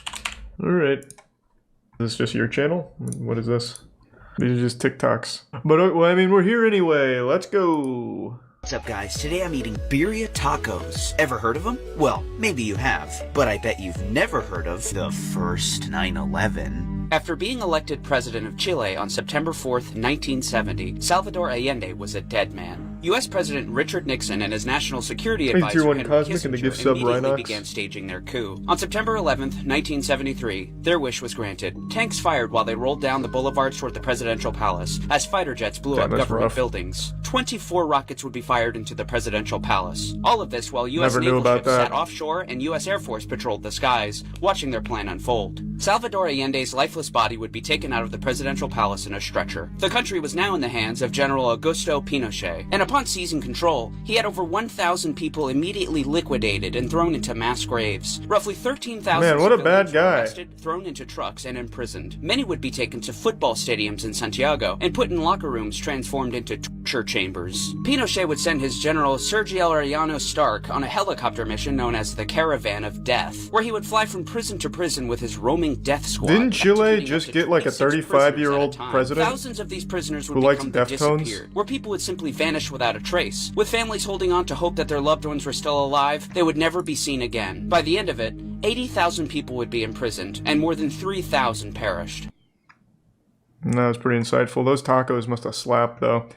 Alright. Is this just your channel? What is this? These are just TikToks. But, well, I mean, we're here anyway. Let's go. What's up, guys? Today I'm eating birria tacos. Ever heard of them? Well, maybe you have, but I bet you've never heard of the first 9/11. After being elected president of Chile on September 4th, 1970, Salvador Allende was a dead man. U.S. President Richard Nixon and his national security advisor Henry Kissinger immediately began staging their coup. On September 11th, 1973, their wish was granted. Tanks fired while they rolled down the boulevards toward the presidential palace as fighter jets blew up government buildings. 24 rockets would be fired into the presidential palace. All of this while U.S. naval ships sat offshore and U.S. Air Force patrolled the skies, watching their plan unfold. Salvador Allende's lifeless body would be taken out of the presidential palace in a stretcher. The country was now in the hands of General Augusto Pinochet, and upon seizing control, he had over 1,000 people immediately liquidated and thrown into mass graves. Roughly 13,000 Man, what a bad guy. were arrested, thrown into trucks, and imprisoned. Many would be taken to football stadiums in Santiago and put in locker rooms transformed into torture chambers. Pinochet would send his general Sergio Arellano Stark on a helicopter mission known as the Caravan of Death, where he would fly from prison to prison with his roaming death squad. Didn't Chile just get like a 35-year-old president Thousands of these prisoners would who likes become Deftones? disappear, where people would simply vanish without a trace. With families holding on to hope that their loved ones were still alive, they would never be seen again. By the end of it, 80,000 people would be imprisoned, and more than 3,000 perished. That was pretty insightful. Those tacos must have slapped, though.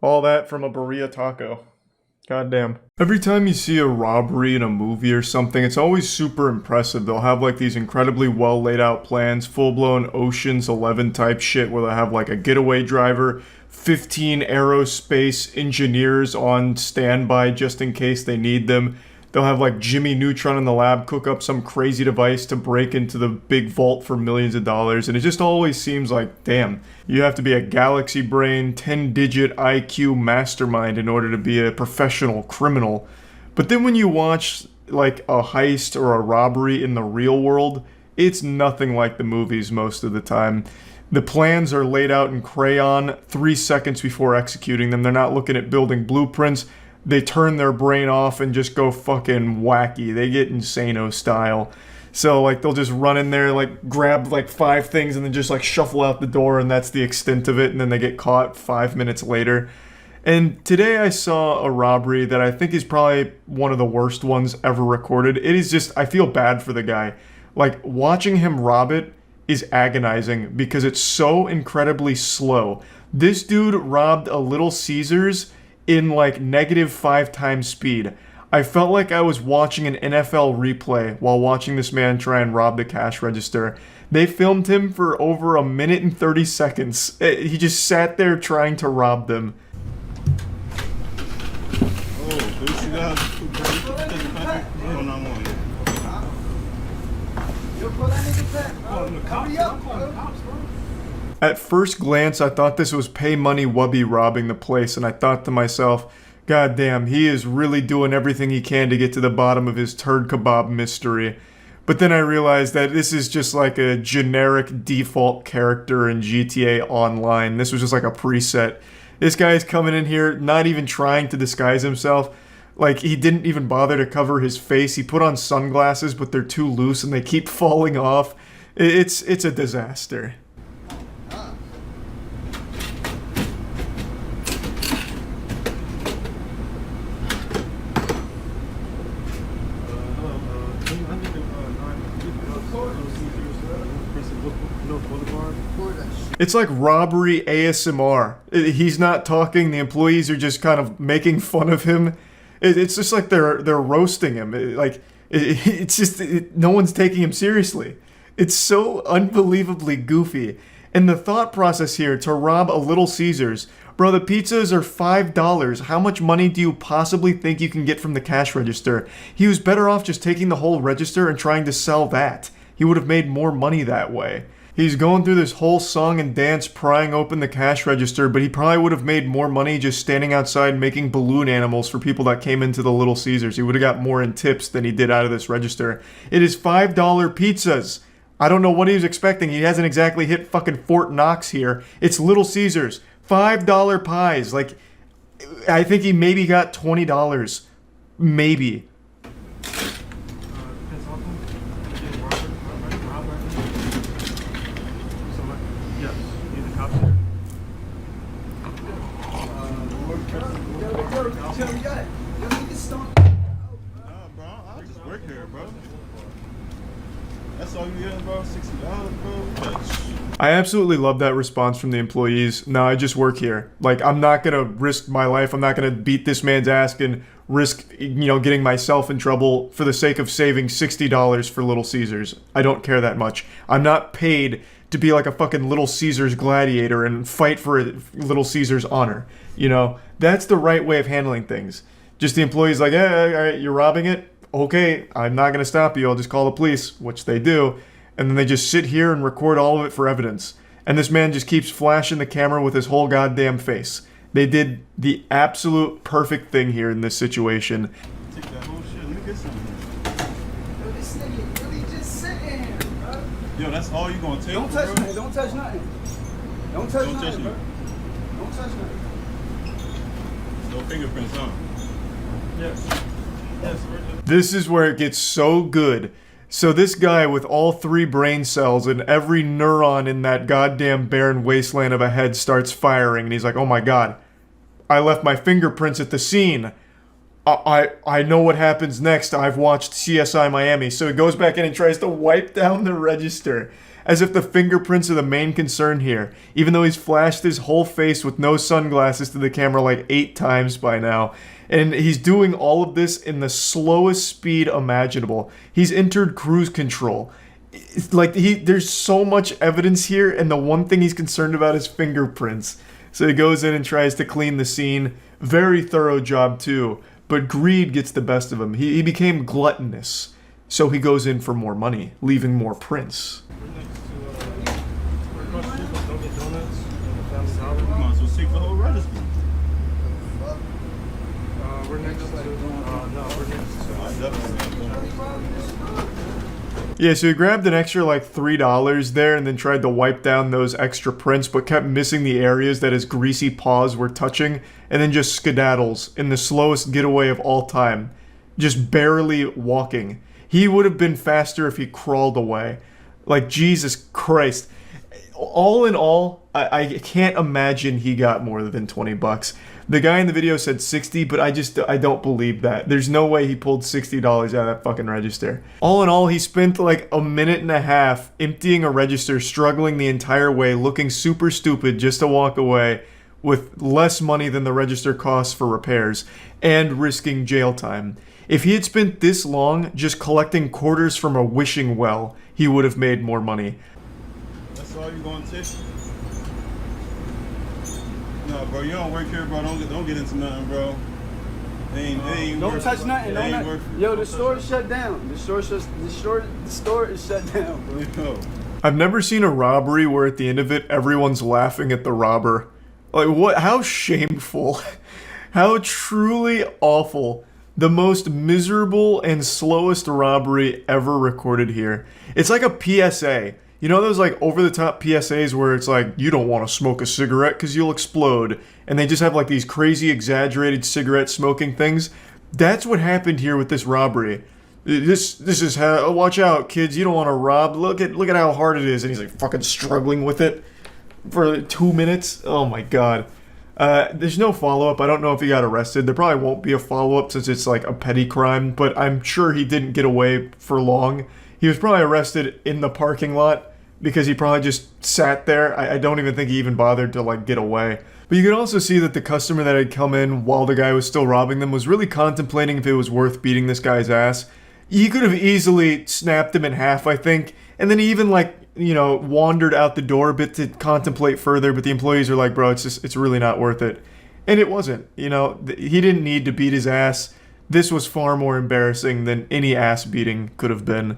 All that from a birria taco. Goddamn. Every time you see a robbery in a movie or something, it's always super impressive. They'll have like these incredibly well laid out plans, full-blown Ocean's 11 type shit where they'll have like a getaway driver, 15 aerospace engineers on standby just in case they need them. They'll have like Jimmy Neutron in the lab cook up some crazy device to break into the big vault for millions of dollars, and it just always seems like, damn, you have to be a galaxy brain, 10-digit IQ mastermind in order to be a professional criminal. But then when you watch like a heist or a robbery in the real world, it's nothing like the movies most of the time. The plans are laid out in crayon 3 seconds before executing them. They're not looking at building blueprints. They turn their brain off and just go fucking wacky. They get Insano style. So, like, they'll just run in there, like, grab, like, 5 things and then just, like, shuffle out the door, and that's the extent of it, and then they get caught 5 minutes later. And today I saw a robbery that I think is probably one of the worst ones ever recorded. It is just, I feel bad for the guy. Like, watching him rob it is agonizing because it's so incredibly slow. This dude robbed a Little Caesars in like -5 times speed. I felt like I was watching an NFL replay while watching this man try and rob the cash register. They filmed him for over 1 minute and 30 seconds. He just sat there trying to rob them. At first glance, I thought this was Pay Money Wubby robbing the place, and I thought to myself, God damn, he is really doing everything he can to get to the bottom of his turd kebab mystery. But then I realized that this is just like a generic default character in GTA Online. This was just like a preset. This guy is coming in here not even trying to disguise himself. Like, he didn't even bother to cover his face. He put on sunglasses, but they're too loose and they keep falling off. It's a disaster. It's like robbery ASMR. He's not talking, the employees are just kind of making fun of him. It's just like they're roasting him. No one's taking him seriously. It's so unbelievably goofy. And the thought process here to rob a Little Caesars, bro, the pizzas are $5. How much money do you possibly think you can get from the cash register? He was better off just taking the whole register and trying to sell that. He would have made more money that way. He's going through this whole song and dance prying open the cash register, but he probably would have made more money just standing outside making balloon animals for people that came into the Little Caesars. He would have got more in tips than he did out of this register. It is $5 pizzas. I don't know what he was expecting. He hasn't exactly hit fucking Fort Knox here. It's Little Caesars. $5 pies. Like, I think he maybe got $20. Maybe. I absolutely love that response from the employees. No, I just work here. Like, I'm not gonna risk my life. I'm not gonna beat this man's ass and risk, getting myself in trouble for the sake of saving $60 for Little Caesars. I don't care that much. I'm not paid to be like a fucking Little Caesars gladiator and fight for Little Caesars honor. That's the right way of handling things. Just the employees like, all right, you're robbing it? Okay, I'm not gonna stop you. I'll just call the police, which they do. And then they just sit here and record all of it for evidence. And this man just keeps flashing the camera with his whole goddamn face. They did the absolute perfect thing here in this situation. Take that whole shit. Let me get some here. Yo, this nigga really just sitting here, bro. Yo, that's all you gonna take? Don't touch nothing. Don't touch nothing. Don't touch nothing, bro. Don't touch nothing. No fingerprints, huh? Yes. Yes. This is where it gets so good. So this guy with all 3 brain cells and every neuron in that goddamn barren wasteland of a head starts firing, and he's like, oh my god, I left my fingerprints at the scene. I know what happens next. I've watched CSI Miami. So he goes back in and tries to wipe down the register, as if the fingerprints are the main concern here, even though he's flashed his whole face with no sunglasses to the camera like 8 times by now. And he's doing all of this in the slowest speed imaginable. He's entered cruise control. It's like there's so much evidence here, and the one thing he's concerned about is fingerprints. So he goes in and tries to clean the scene. Very thorough job too, but greed gets the best of him. He became gluttonous, so he goes in for more money, leaving more prints. Yeah, so he grabbed an extra like $3 there and then tried to wipe down those extra prints, but kept missing the areas that his greasy paws were touching, and then just skedaddles in the slowest getaway of all time, just barely walking. He would have been faster if he crawled away. Like, Jesus Christ. All in all, I can't imagine he got more than $20. The guy in the video said 60, but I don't believe that. There's no way he pulled $60 out of that fucking register. All in all, he spent like a minute and a half emptying a register, struggling the entire way, looking super stupid just to walk away with less money than the register costs for repairs, and risking jail time. If he had spent this long just collecting quarters from a wishing well, he would have made more money. That's all you gonna take? No, bro, you don't work here, bro. Don't get into nothing, bro. They ain't don't touch nothing. Yo, the store is shut down. The store is shut down, bro. I've never seen a robbery where at the end of it everyone's laughing at the robber. Like, what? How shameful. How truly awful. The most miserable and slowest robbery ever recorded here. It's like a PSA. You know those like over-the-top PSAs where it's like, you don't want to smoke a cigarette because you'll explode. And they just have like these crazy exaggerated cigarette smoking things. That's what happened here with this robbery. This is how, watch out kids, you don't want to rob. Look at how hard it is. And he's like fucking struggling with it for 2 minutes. Oh my god. There's no follow-up. I don't know if he got arrested. There probably won't be a follow-up since it's like a petty crime, but I'm sure he didn't get away for long. He was probably arrested in the parking lot because he probably just sat there. I don't even think he even bothered to like get away. But you can also see that the customer that had come in while the guy was still robbing them was really contemplating if it was worth beating this guy's ass. He could have easily snapped him in half, I think, and then he even like, wandered out the door a bit to contemplate further, but the employees are like, bro, it's really not worth it. And it wasn't, he didn't need to beat his ass. This was far more embarrassing than any ass beating could have been.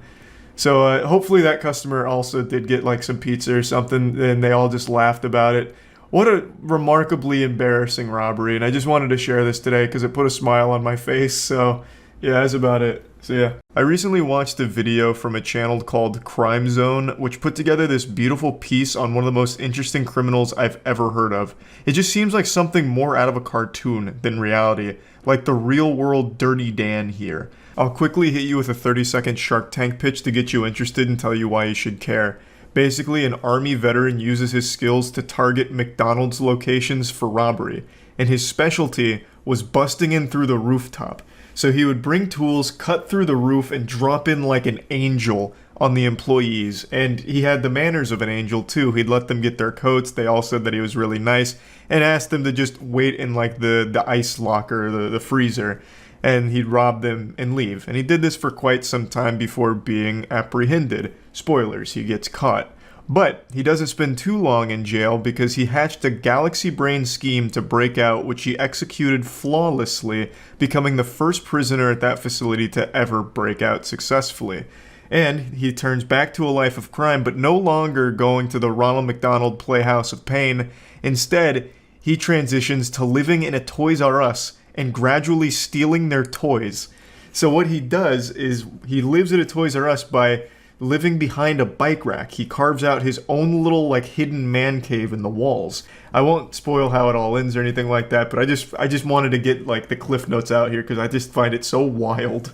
So hopefully that customer also did get like some pizza or something, and they all just laughed about it. What a remarkably embarrassing robbery, and I just wanted to share this today because it put a smile on my face. So yeah, that's about it. So yeah, I recently watched a video from a channel called Crime0, which put together this beautiful piece on one of the most interesting criminals I've ever heard of. It just seems like something more out of a cartoon than reality, like the real world Dirty Dan here. I'll quickly hit you with a 30-second Shark Tank pitch to get you interested and tell you why you should care. Basically, an army veteran uses his skills to target McDonald's locations for robbery, and his specialty was busting in through the rooftop. So he would bring tools, cut through the roof, and drop in like an angel on the employees. And he had the manners of an angel too. He'd let them get their coats. They all said that he was really nice, and asked them to just wait in like the ice locker, the freezer. And he'd rob them and leave. And he did this for quite some time before being apprehended. Spoilers, he gets caught. But he doesn't spend too long in jail because he hatched a galaxy brain scheme to break out, which he executed flawlessly, becoming the first prisoner at that facility to ever break out successfully. And he turns back to a life of crime, but no longer going to the Ronald McDonald Playhouse of Pain. Instead, he transitions to living in a Toys R Us and gradually stealing their toys. So what he does is he lives at a Toys R Us by living behind a bike rack. He carves out his own little like hidden man cave in the walls. I won't spoil how it all ends or anything like that, but I just wanted to get like the cliff notes out here because I just find it so wild.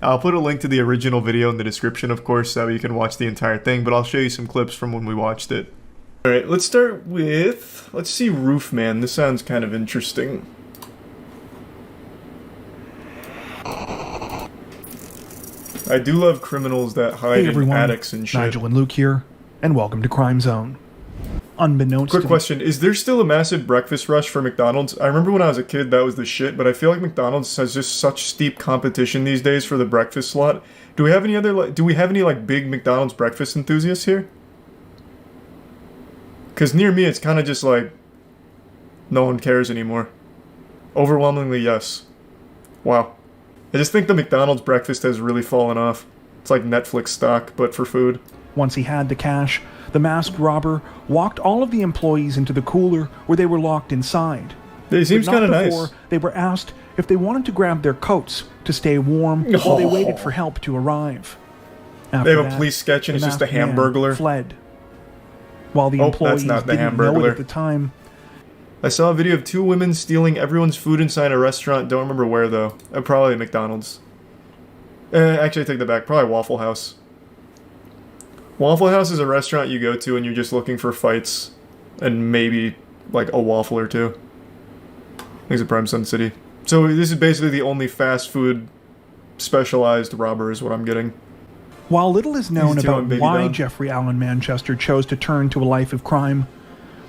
I'll put a link to the original video in the description, of course, so you can watch the entire thing, but I'll show you some clips from when we watched it. Alright, let's start with, let's see Roofman. This sounds kind of interesting. I do love criminals that hide in attics and shit. Nigel and Luke here, and welcome to Crime Zone. Unbeknownst Quick question, is there still a massive breakfast rush for McDonald's? I remember when I was a kid that was the shit, but I feel like McDonald's has just such steep competition these days for the breakfast slot. Do we have any like big McDonald's breakfast enthusiasts here? Because near me it's kind of just like no one cares anymore. Overwhelmingly yes. Wow. I just think the McDonald's breakfast has really fallen off. It's like Netflix stock, but for food. Once he had the cash, the masked robber walked all of the employees into the cooler where they were locked inside. It seems kind of nice. They were asked if they wanted to grab their coats to stay warm while they waited for help to arrive. After they have a police sketch and it's just a Hamburglar. Fled. While the employees didn't know it at the time. I saw a video of two women stealing everyone's food inside a restaurant. Don't remember where, though. Probably McDonald's. Actually, I take that back. Probably Waffle House. Waffle House is a restaurant you go to and you're just looking for fights. And maybe, like, a waffle or two. I think it's a Prime Sun City. So this is basically the only fast food specialized robber is what I'm getting. While little is known about why Jeffrey Allen Manchester chose to turn to a life of crime,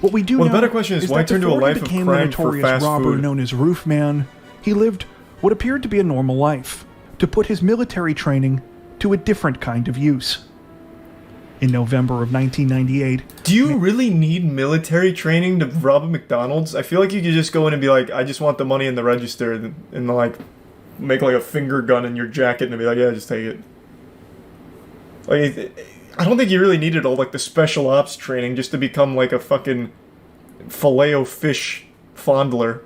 what we do know the better question is why turn to a life of crime for fast robber food? Known as Roofman, he lived what appeared to be a normal life, to put his military training to a different kind of use. In November of 1998... Do you really need military training to rob a McDonald's? I feel like you could just go in and be like, I just want the money in the register, and like, make like a finger gun in your jacket and be like, yeah, just take it. Like, I don't think you really needed all like the special ops training just to become like a fucking Filet-O-Fish fondler.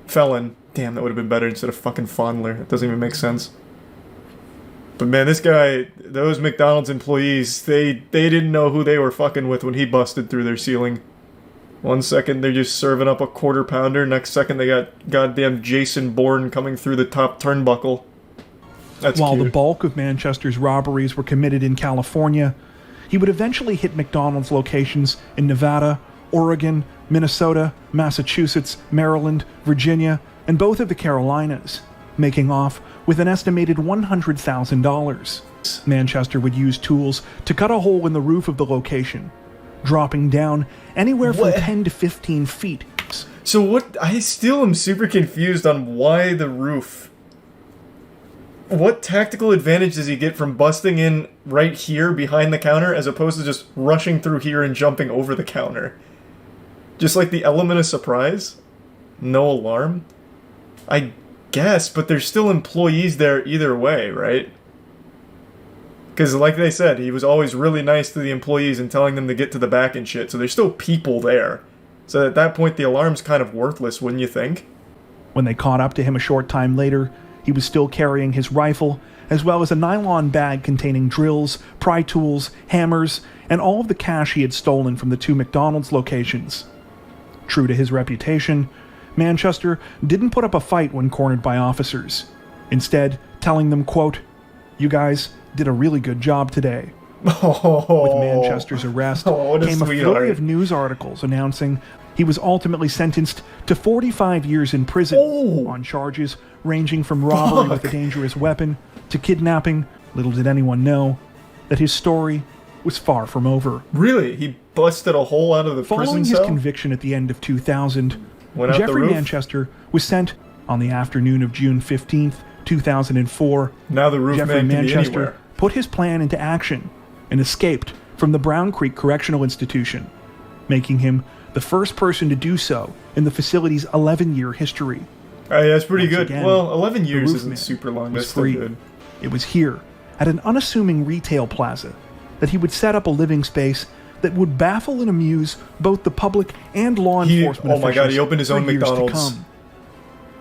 Felon. Damn, that would have been better instead of fucking fondler. That doesn't even make sense. But man, this guy, those McDonald's employees, they didn't know who they were fucking with when he busted through their ceiling. One second they're just serving up a quarter pounder, next second they got goddamn Jason Bourne coming through the top turnbuckle. That's While cute. the bulk of Manchester's robberies were committed in California, he would eventually hit McDonald's locations in Nevada, Oregon, Minnesota, Massachusetts, Maryland, Virginia, and both of the Carolinas, making off with an estimated $100,000. Manchester would use tools to cut a hole in the roof of the location, dropping down anywhere from 10 to 15 feet. So what? I still am super confused on why the roof. What tactical advantage does he get from busting in right here behind the counter as opposed to just rushing through here and jumping over the counter? Just like the element of surprise? No alarm? I guess, but there's still employees there either way, right? Because like they said, he was always really nice to the employees and telling them to get to the back and shit, so there's still people there. So at that point, the alarm's kind of worthless, wouldn't you think? When they caught up to him a short time later, he was still carrying his rifle, as well as a nylon bag containing drills, pry tools, hammers, and all of the cash he had stolen from the 2 McDonald's locations. True to his reputation, Manchester didn't put up a fight when cornered by officers, instead telling them, quote, "You guys did a really good job today." With Manchester's arrest came a flurry of news articles announcing he was ultimately sentenced to 45 years in prison on charges ranging from robbery with a dangerous weapon to kidnapping. Little did anyone know that his story was far from over. Really? He busted a hole out of the prison Following cell? his conviction at the end of 2000, Jeffrey Manchester was sent on the afternoon of June 15th, 2004. Now the roof Jeffrey man can be Manchester anywhere. put his plan into action and escaped from the Brown Creek Correctional Institution, making him the first person to do so in the facility's 11-year history. Hey, that's pretty Once good. again, well, 11 years the isn't Roofman super long. was That's still free. good. It was here, at an unassuming retail plaza, that he would set up a living space that would baffle and amuse both the public and law enforcement oh my god, he opened his own for years to McDonald's. come.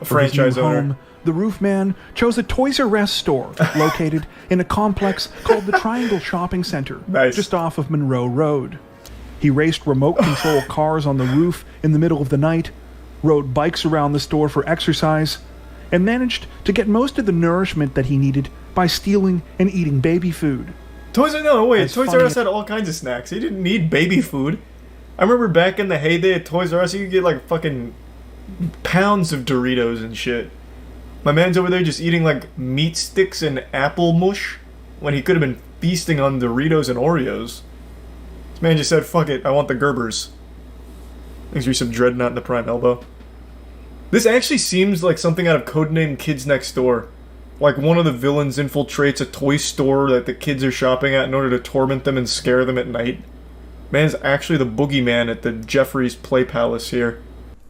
A For his franchise new owner. home, the Roofman chose a Toys R Us store located in a complex called the Triangle Shopping Center, just off of Monroe Road. He raced remote control cars on the roof in the middle of the night, rode bikes around the store for exercise, and managed to get most of the nourishment that he needed by stealing and eating baby food. Toys R Us had all kinds of snacks. He didn't need baby food. I remember back in the heyday at Toys R Us, you could get like fucking pounds of Doritos and shit. My man's over there just eating like meat sticks and apple mush when he could have been feasting on Doritos and Oreos. This man just said, fuck it, I want the Gerbers. Thanks for some Dreadnought in the prime elbow. This actually seems like something out of Codename Kids Next Door. Like one of the villains infiltrates a toy store that the kids are shopping at in order to torment them and scare them at night. Man's actually the boogeyman at the Jeffrey's Play Palace here.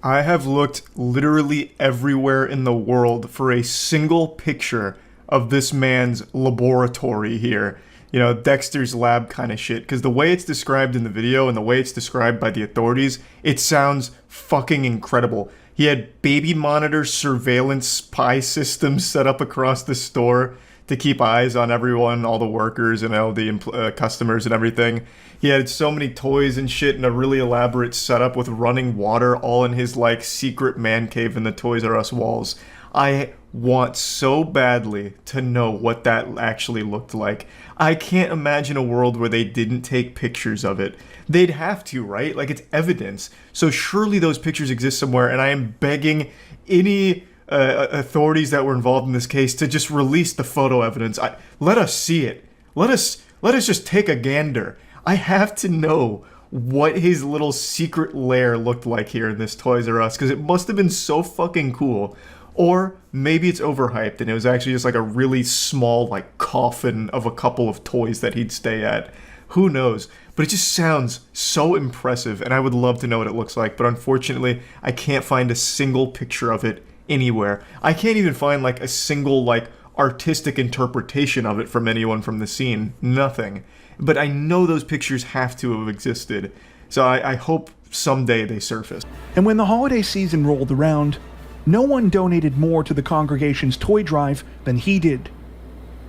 I have looked literally everywhere in the world for a single picture of this man's laboratory here. You know, Dexter's lab kind of shit. Because the way it's described in the video and the way it's described by the authorities, it sounds fucking incredible. He had baby monitor surveillance spy systems set up across the store to keep eyes on everyone, all the workers and all the customers and everything. He had so many toys and shit and a really elaborate setup with running water all in his like secret man cave in the Toys R Us walls. I want so badly to know what that actually looked like. I can't imagine a world where they didn't take pictures of it. They'd have to, right? Like, it's evidence. So surely those pictures exist somewhere, and I am begging any authorities that were involved in this case to just release the photo evidence. Let us see it. Let us just take a gander. I have to know what his little secret lair looked like here in this Toys R Us, because it must have been so fucking cool. Or maybe it's overhyped and it was actually just like a really small like coffin of a couple of toys that he'd stay at. Who knows? But it just sounds so impressive and I would love to know what it looks like. But unfortunately, I can't find a single picture of it anywhere. I can't even find like a single like artistic interpretation of it from anyone from the scene. Nothing. But I know those pictures have to have existed. So I hope someday they surface. And when the holiday season rolled around, no one donated more to the congregation's toy drive than he did.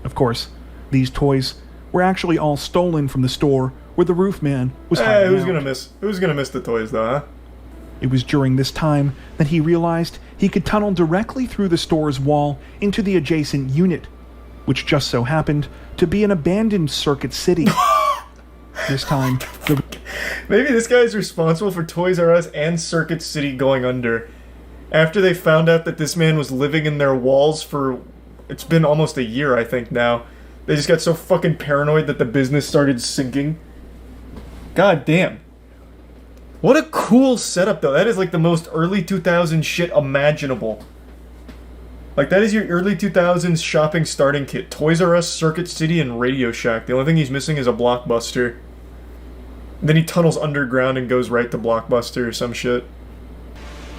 Of course, these toys were actually all stolen from the store where the Roofman was hiding who's out. gonna miss the toys though, huh? It was during this time that he realized he could tunnel directly through the store's wall into the adjacent unit, which just so happened to be an abandoned Circuit City. This time, maybe this guy is responsible for Toys R Us and Circuit City going under. After they found out that this man was living in their walls for, it's been almost a year, I think now. They just got so fucking paranoid that the business started sinking. God damn. What a cool setup though. That is like the most early 2000s shit imaginable. Like that is your early 2000s shopping starting kit. Toys R Us, Circuit City, and Radio Shack. The only thing he's missing is a Blockbuster. Then he tunnels underground and goes right to Blockbuster or some shit.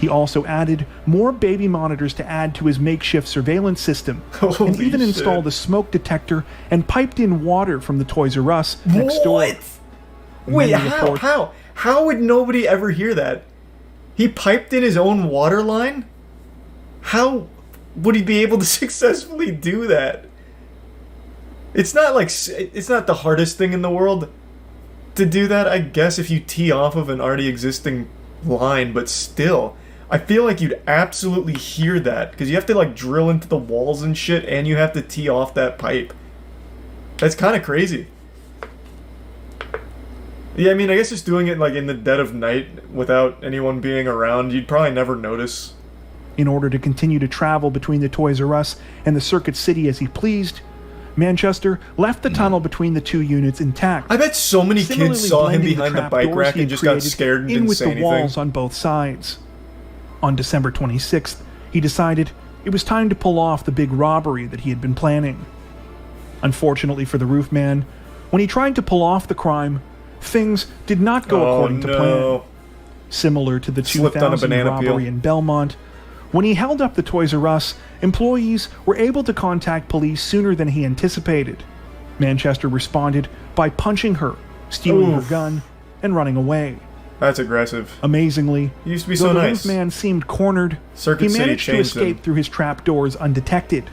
He also added more baby monitors to add to his makeshift surveillance system, and even installed a smoke detector and piped in water from the Toys R Us next door. Wait, how would nobody ever hear that? He piped in his own water line? How would he be able to successfully do that? It's not the hardest thing in the world to do that, I guess, if you tee off of an already existing line, but still, I feel like you'd absolutely hear that, because you have to like drill into the walls and shit, and you have to tee off that pipe. That's kind of crazy. Yeah, I mean, I guess just doing it like in the dead of night without anyone being around, you'd probably never notice. In order to continue to travel between the Toys R Us and the Circuit City as he pleased, Manchester left the tunnel between the two units intact. I bet so many kids saw him behind the bike rack and just got scared and didn't say anything. In with the walls on both sides. On December 26th, he decided it was time to pull off the big robbery that he had been planning. Unfortunately for the roof man, when he tried to pull off the crime, things did not go according to plan. Similar to the 2000 robbery in Belmont, when he held up the Toys R Us, employees were able to contact police sooner than he anticipated. Manchester responded by punching her, stealing her gun, and running away. That's aggressive. Amazingly, he used to be so nice. The roof man seemed cornered. He managed to escape through his trapdoors undetected.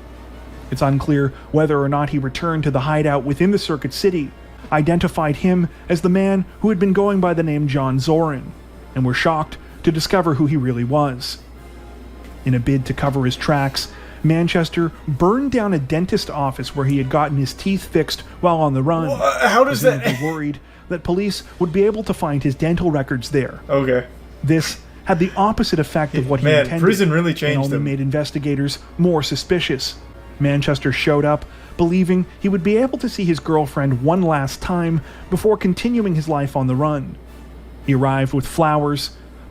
It's unclear whether or not he returned to the hideout within the Circuit City, identified him as the man who had been going by the name John Zorin, and were shocked to discover who he really was. In a bid to cover his tracks, Manchester burned down a dentist office where he had gotten his teeth fixed while on the run. How does that... He worried that police would be able to find his dental records there. Okay. This had the opposite effect of what he intended. Prison really changed and only made investigators more suspicious. Manchester showed up, believing he would be able to see his girlfriend one last time before continuing his life on the run. He arrived with flowers,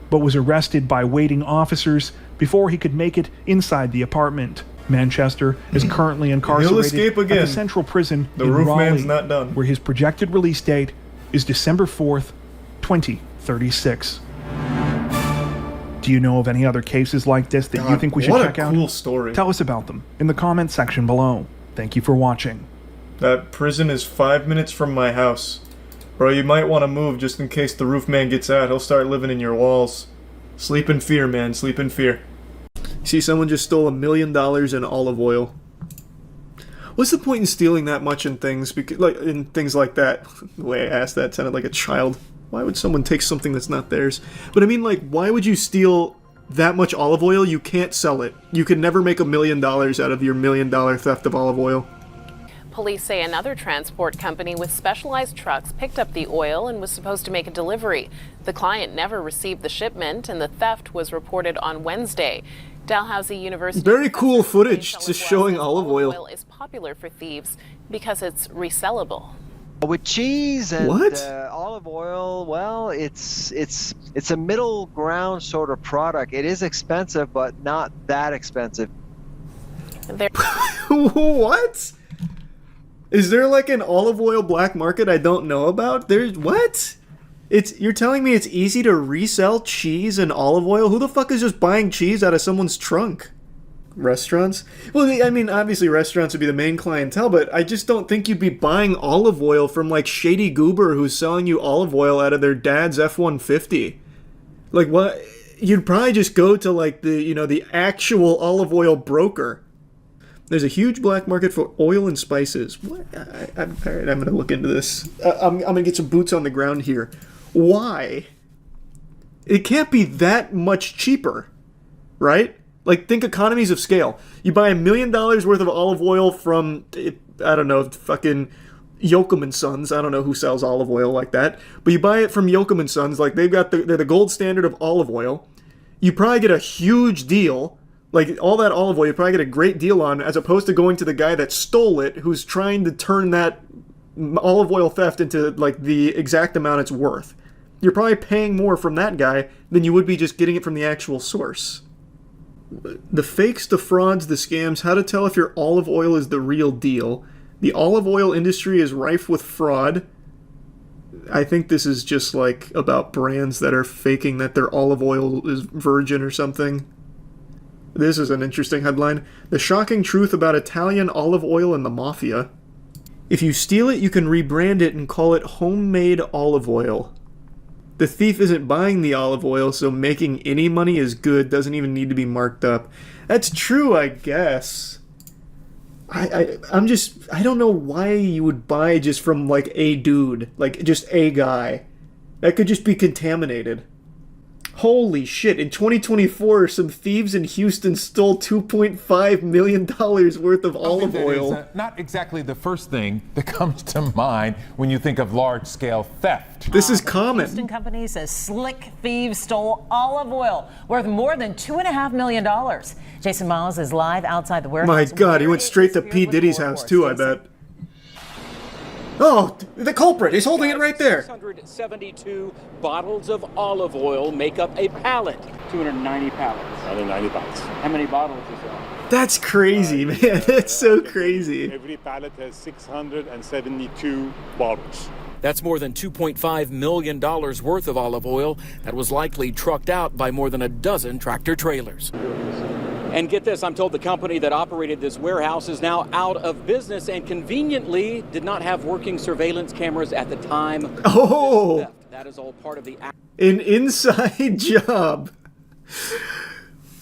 but was arrested by waiting officers before he could make it inside the apartment. Manchester is currently incarcerated at the Central Prison in Raleigh, where his projected release date is December 4th, 2036. Do you know of any other cases like this that you think we should check out? What a cool story. Tell us about them in the comments section below. Thank you for watching. That prison is 5 minutes from my house. Bro, you might want to move just in case the roof man gets out. He'll start living in your walls. Sleep in fear, man. Sleep in fear. See, someone just stole $1 million in olive oil. What's the point in stealing that much in things? In things like that. The way I asked that sounded like a child. Why would someone take something that's not theirs? But I mean, like, why would you steal that much olive oil? You can't sell it. You could never make $1 million out of your $1 million theft of olive oil. Police say another transport company with specialized trucks picked up the oil and was supposed to make a delivery. The client never received the shipment, and the theft was reported on Wednesday. Dalhousie University. Very cool footage just showing olive oil. Oil is popular for thieves because it's resellable. With cheese and olive oil, well, it's a middle ground sort of product. It is expensive, but not that expensive. What? Is there like an olive oil black market I don't know about? There's what? You're telling me it's easy to resell cheese and olive oil? Who the fuck is just buying cheese out of someone's trunk? Restaurants? Well, I mean, obviously restaurants would be the main clientele, but I just don't think you'd be buying olive oil from like Shady Goober who's selling you olive oil out of their dad's F-150. Like what? You'd probably just go to like the actual olive oil broker. There's a huge black market for oil and spices. What? All right, I'm gonna look into this. I'm gonna get some boots on the ground here. Why? It can't be that much cheaper, right? Like, think economies of scale. You buy $1 million worth of olive oil from, I don't know, fucking Yoakum & Sons. I don't know who sells olive oil like that. But you buy it from Yoakum & Sons. Like, they're the gold standard of olive oil. You probably get a huge deal. Like, all that olive oil, you probably get a great deal on, as opposed to going to the guy that stole it, who's trying to turn that olive oil theft into, like, the exact amount it's worth. You're probably paying more from that guy than you would be just getting it from the actual source. The fakes, the frauds, the scams, how to tell if your olive oil is the real deal. The olive oil industry is rife with fraud. I think this is just like about brands that are faking that their olive oil is virgin or something. This is an interesting headline. The shocking truth about Italian olive oil and the mafia. If you steal it, you can rebrand it and call it homemade olive oil. The thief isn't buying the olive oil, so making any money is good, doesn't even need to be marked up. That's true, I guess. I don't know why you would buy just from, like, a dude. Like, just a guy. That could just be contaminated. Holy shit, in 2024, some thieves in Houston stole $2.5 million worth of olive oil. Is not exactly the first thing that comes to mind when you think of large-scale theft. This is common. Houston company says slick thieves stole olive oil worth more than $2.5 million. Jason Miles is live outside the warehouse. My God, he went straight to P. Diddy's house too, I bet. Oh, the culprit, he's holding it right there. 672 bottles of olive oil make up a pallet. 290 pallets. 290 pallets. How many bottles is that? That's crazy, man. That's so crazy. Every pallet has 672 bottles. That's more than $2.5 million worth of olive oil that was likely trucked out by more than a dozen tractor trailers. And get this, I'm told the company that operated this warehouse is now out of business and conveniently did not have working surveillance cameras at the time. Oh! That is all part of the... An inside job.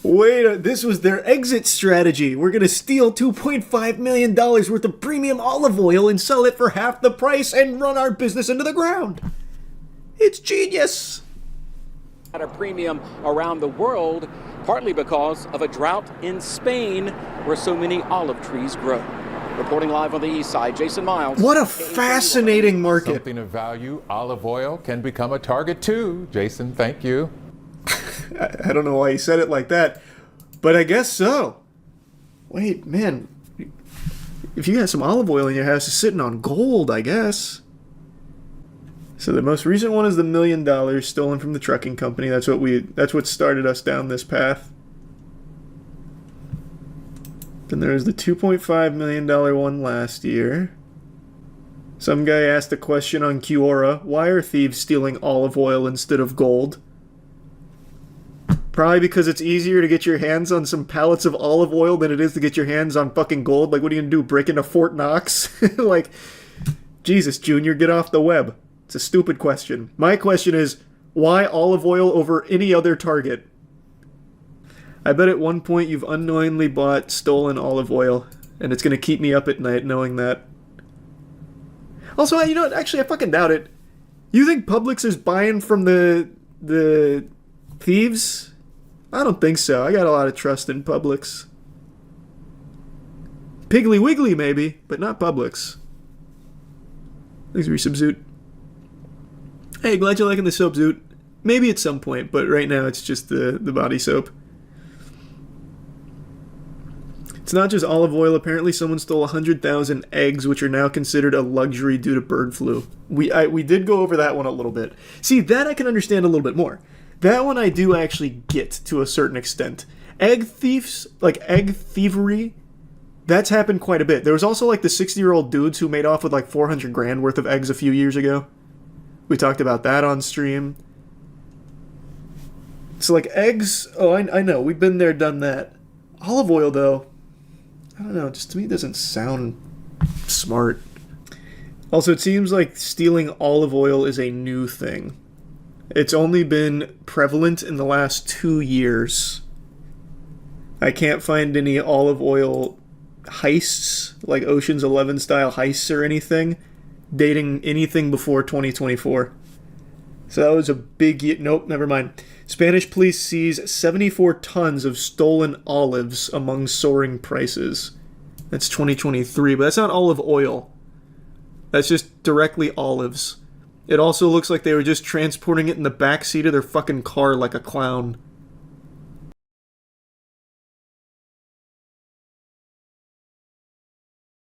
Wait, this was their exit strategy. We're gonna steal $2.5 million worth of premium olive oil and sell it for half the price and run our business into the ground. It's genius. At a premium around the world, partly because of a drought in Spain where so many olive trees grow. Reporting live on the east side, Jason Miles. What a fascinating market. Something of value, olive oil, can become a target too. Jason, thank you. I don't know why he said it like that, but I guess so. Wait, man. If you got some olive oil in your house, it's sitting on gold, I guess. So the most recent one is the $1 million stolen from the trucking company. That's what started us down this path. Then there's the $2.5 million one last year. Some guy asked a question on Quora, why are thieves stealing olive oil instead of gold? Probably because it's easier to get your hands on some pallets of olive oil than it is to get your hands on fucking gold. Like, what are you gonna do, break into Fort Knox? Like, Jesus, Junior, get off the web. It's a stupid question. My question is, why olive oil over any other target? I bet at one point you've unknowingly bought stolen olive oil, and it's going to keep me up at night knowing that. Also, you know what? Actually, I fucking doubt it. You think Publix is buying from the thieves? I don't think so. I got a lot of trust in Publix. Piggly Wiggly, maybe, but not Publix. Thanks, Resubzoot. Hey, glad you're liking the soap, Zoot. Maybe at some point, but right now it's just the body soap. It's not just olive oil. Apparently someone stole 100,000 eggs, which are now considered a luxury due to bird flu. We did go over that one a little bit. See, that I can understand a little bit more. That one I do actually get to a certain extent. Egg thieves, like egg thievery, that's happened quite a bit. There was also like the 60-year-old dudes who made off with like 400 grand worth of eggs a few years ago. We talked about that on stream. So like eggs, oh, I know, we've been there, done that. Olive oil though, I don't know, just to me it doesn't sound smart. Also, it seems like stealing olive oil is a new thing. It's only been prevalent in the last 2 years. I can't find any olive oil heists, like Ocean's 11 style heists or anything, dating anything before 2024. So that was a big... Nope, never mind. Spanish police seize 74 tons of stolen olives among soaring prices. That's 2023, but that's not olive oil. That's just directly olives. It also looks like they were just transporting it in the backseat of their fucking car like a clown.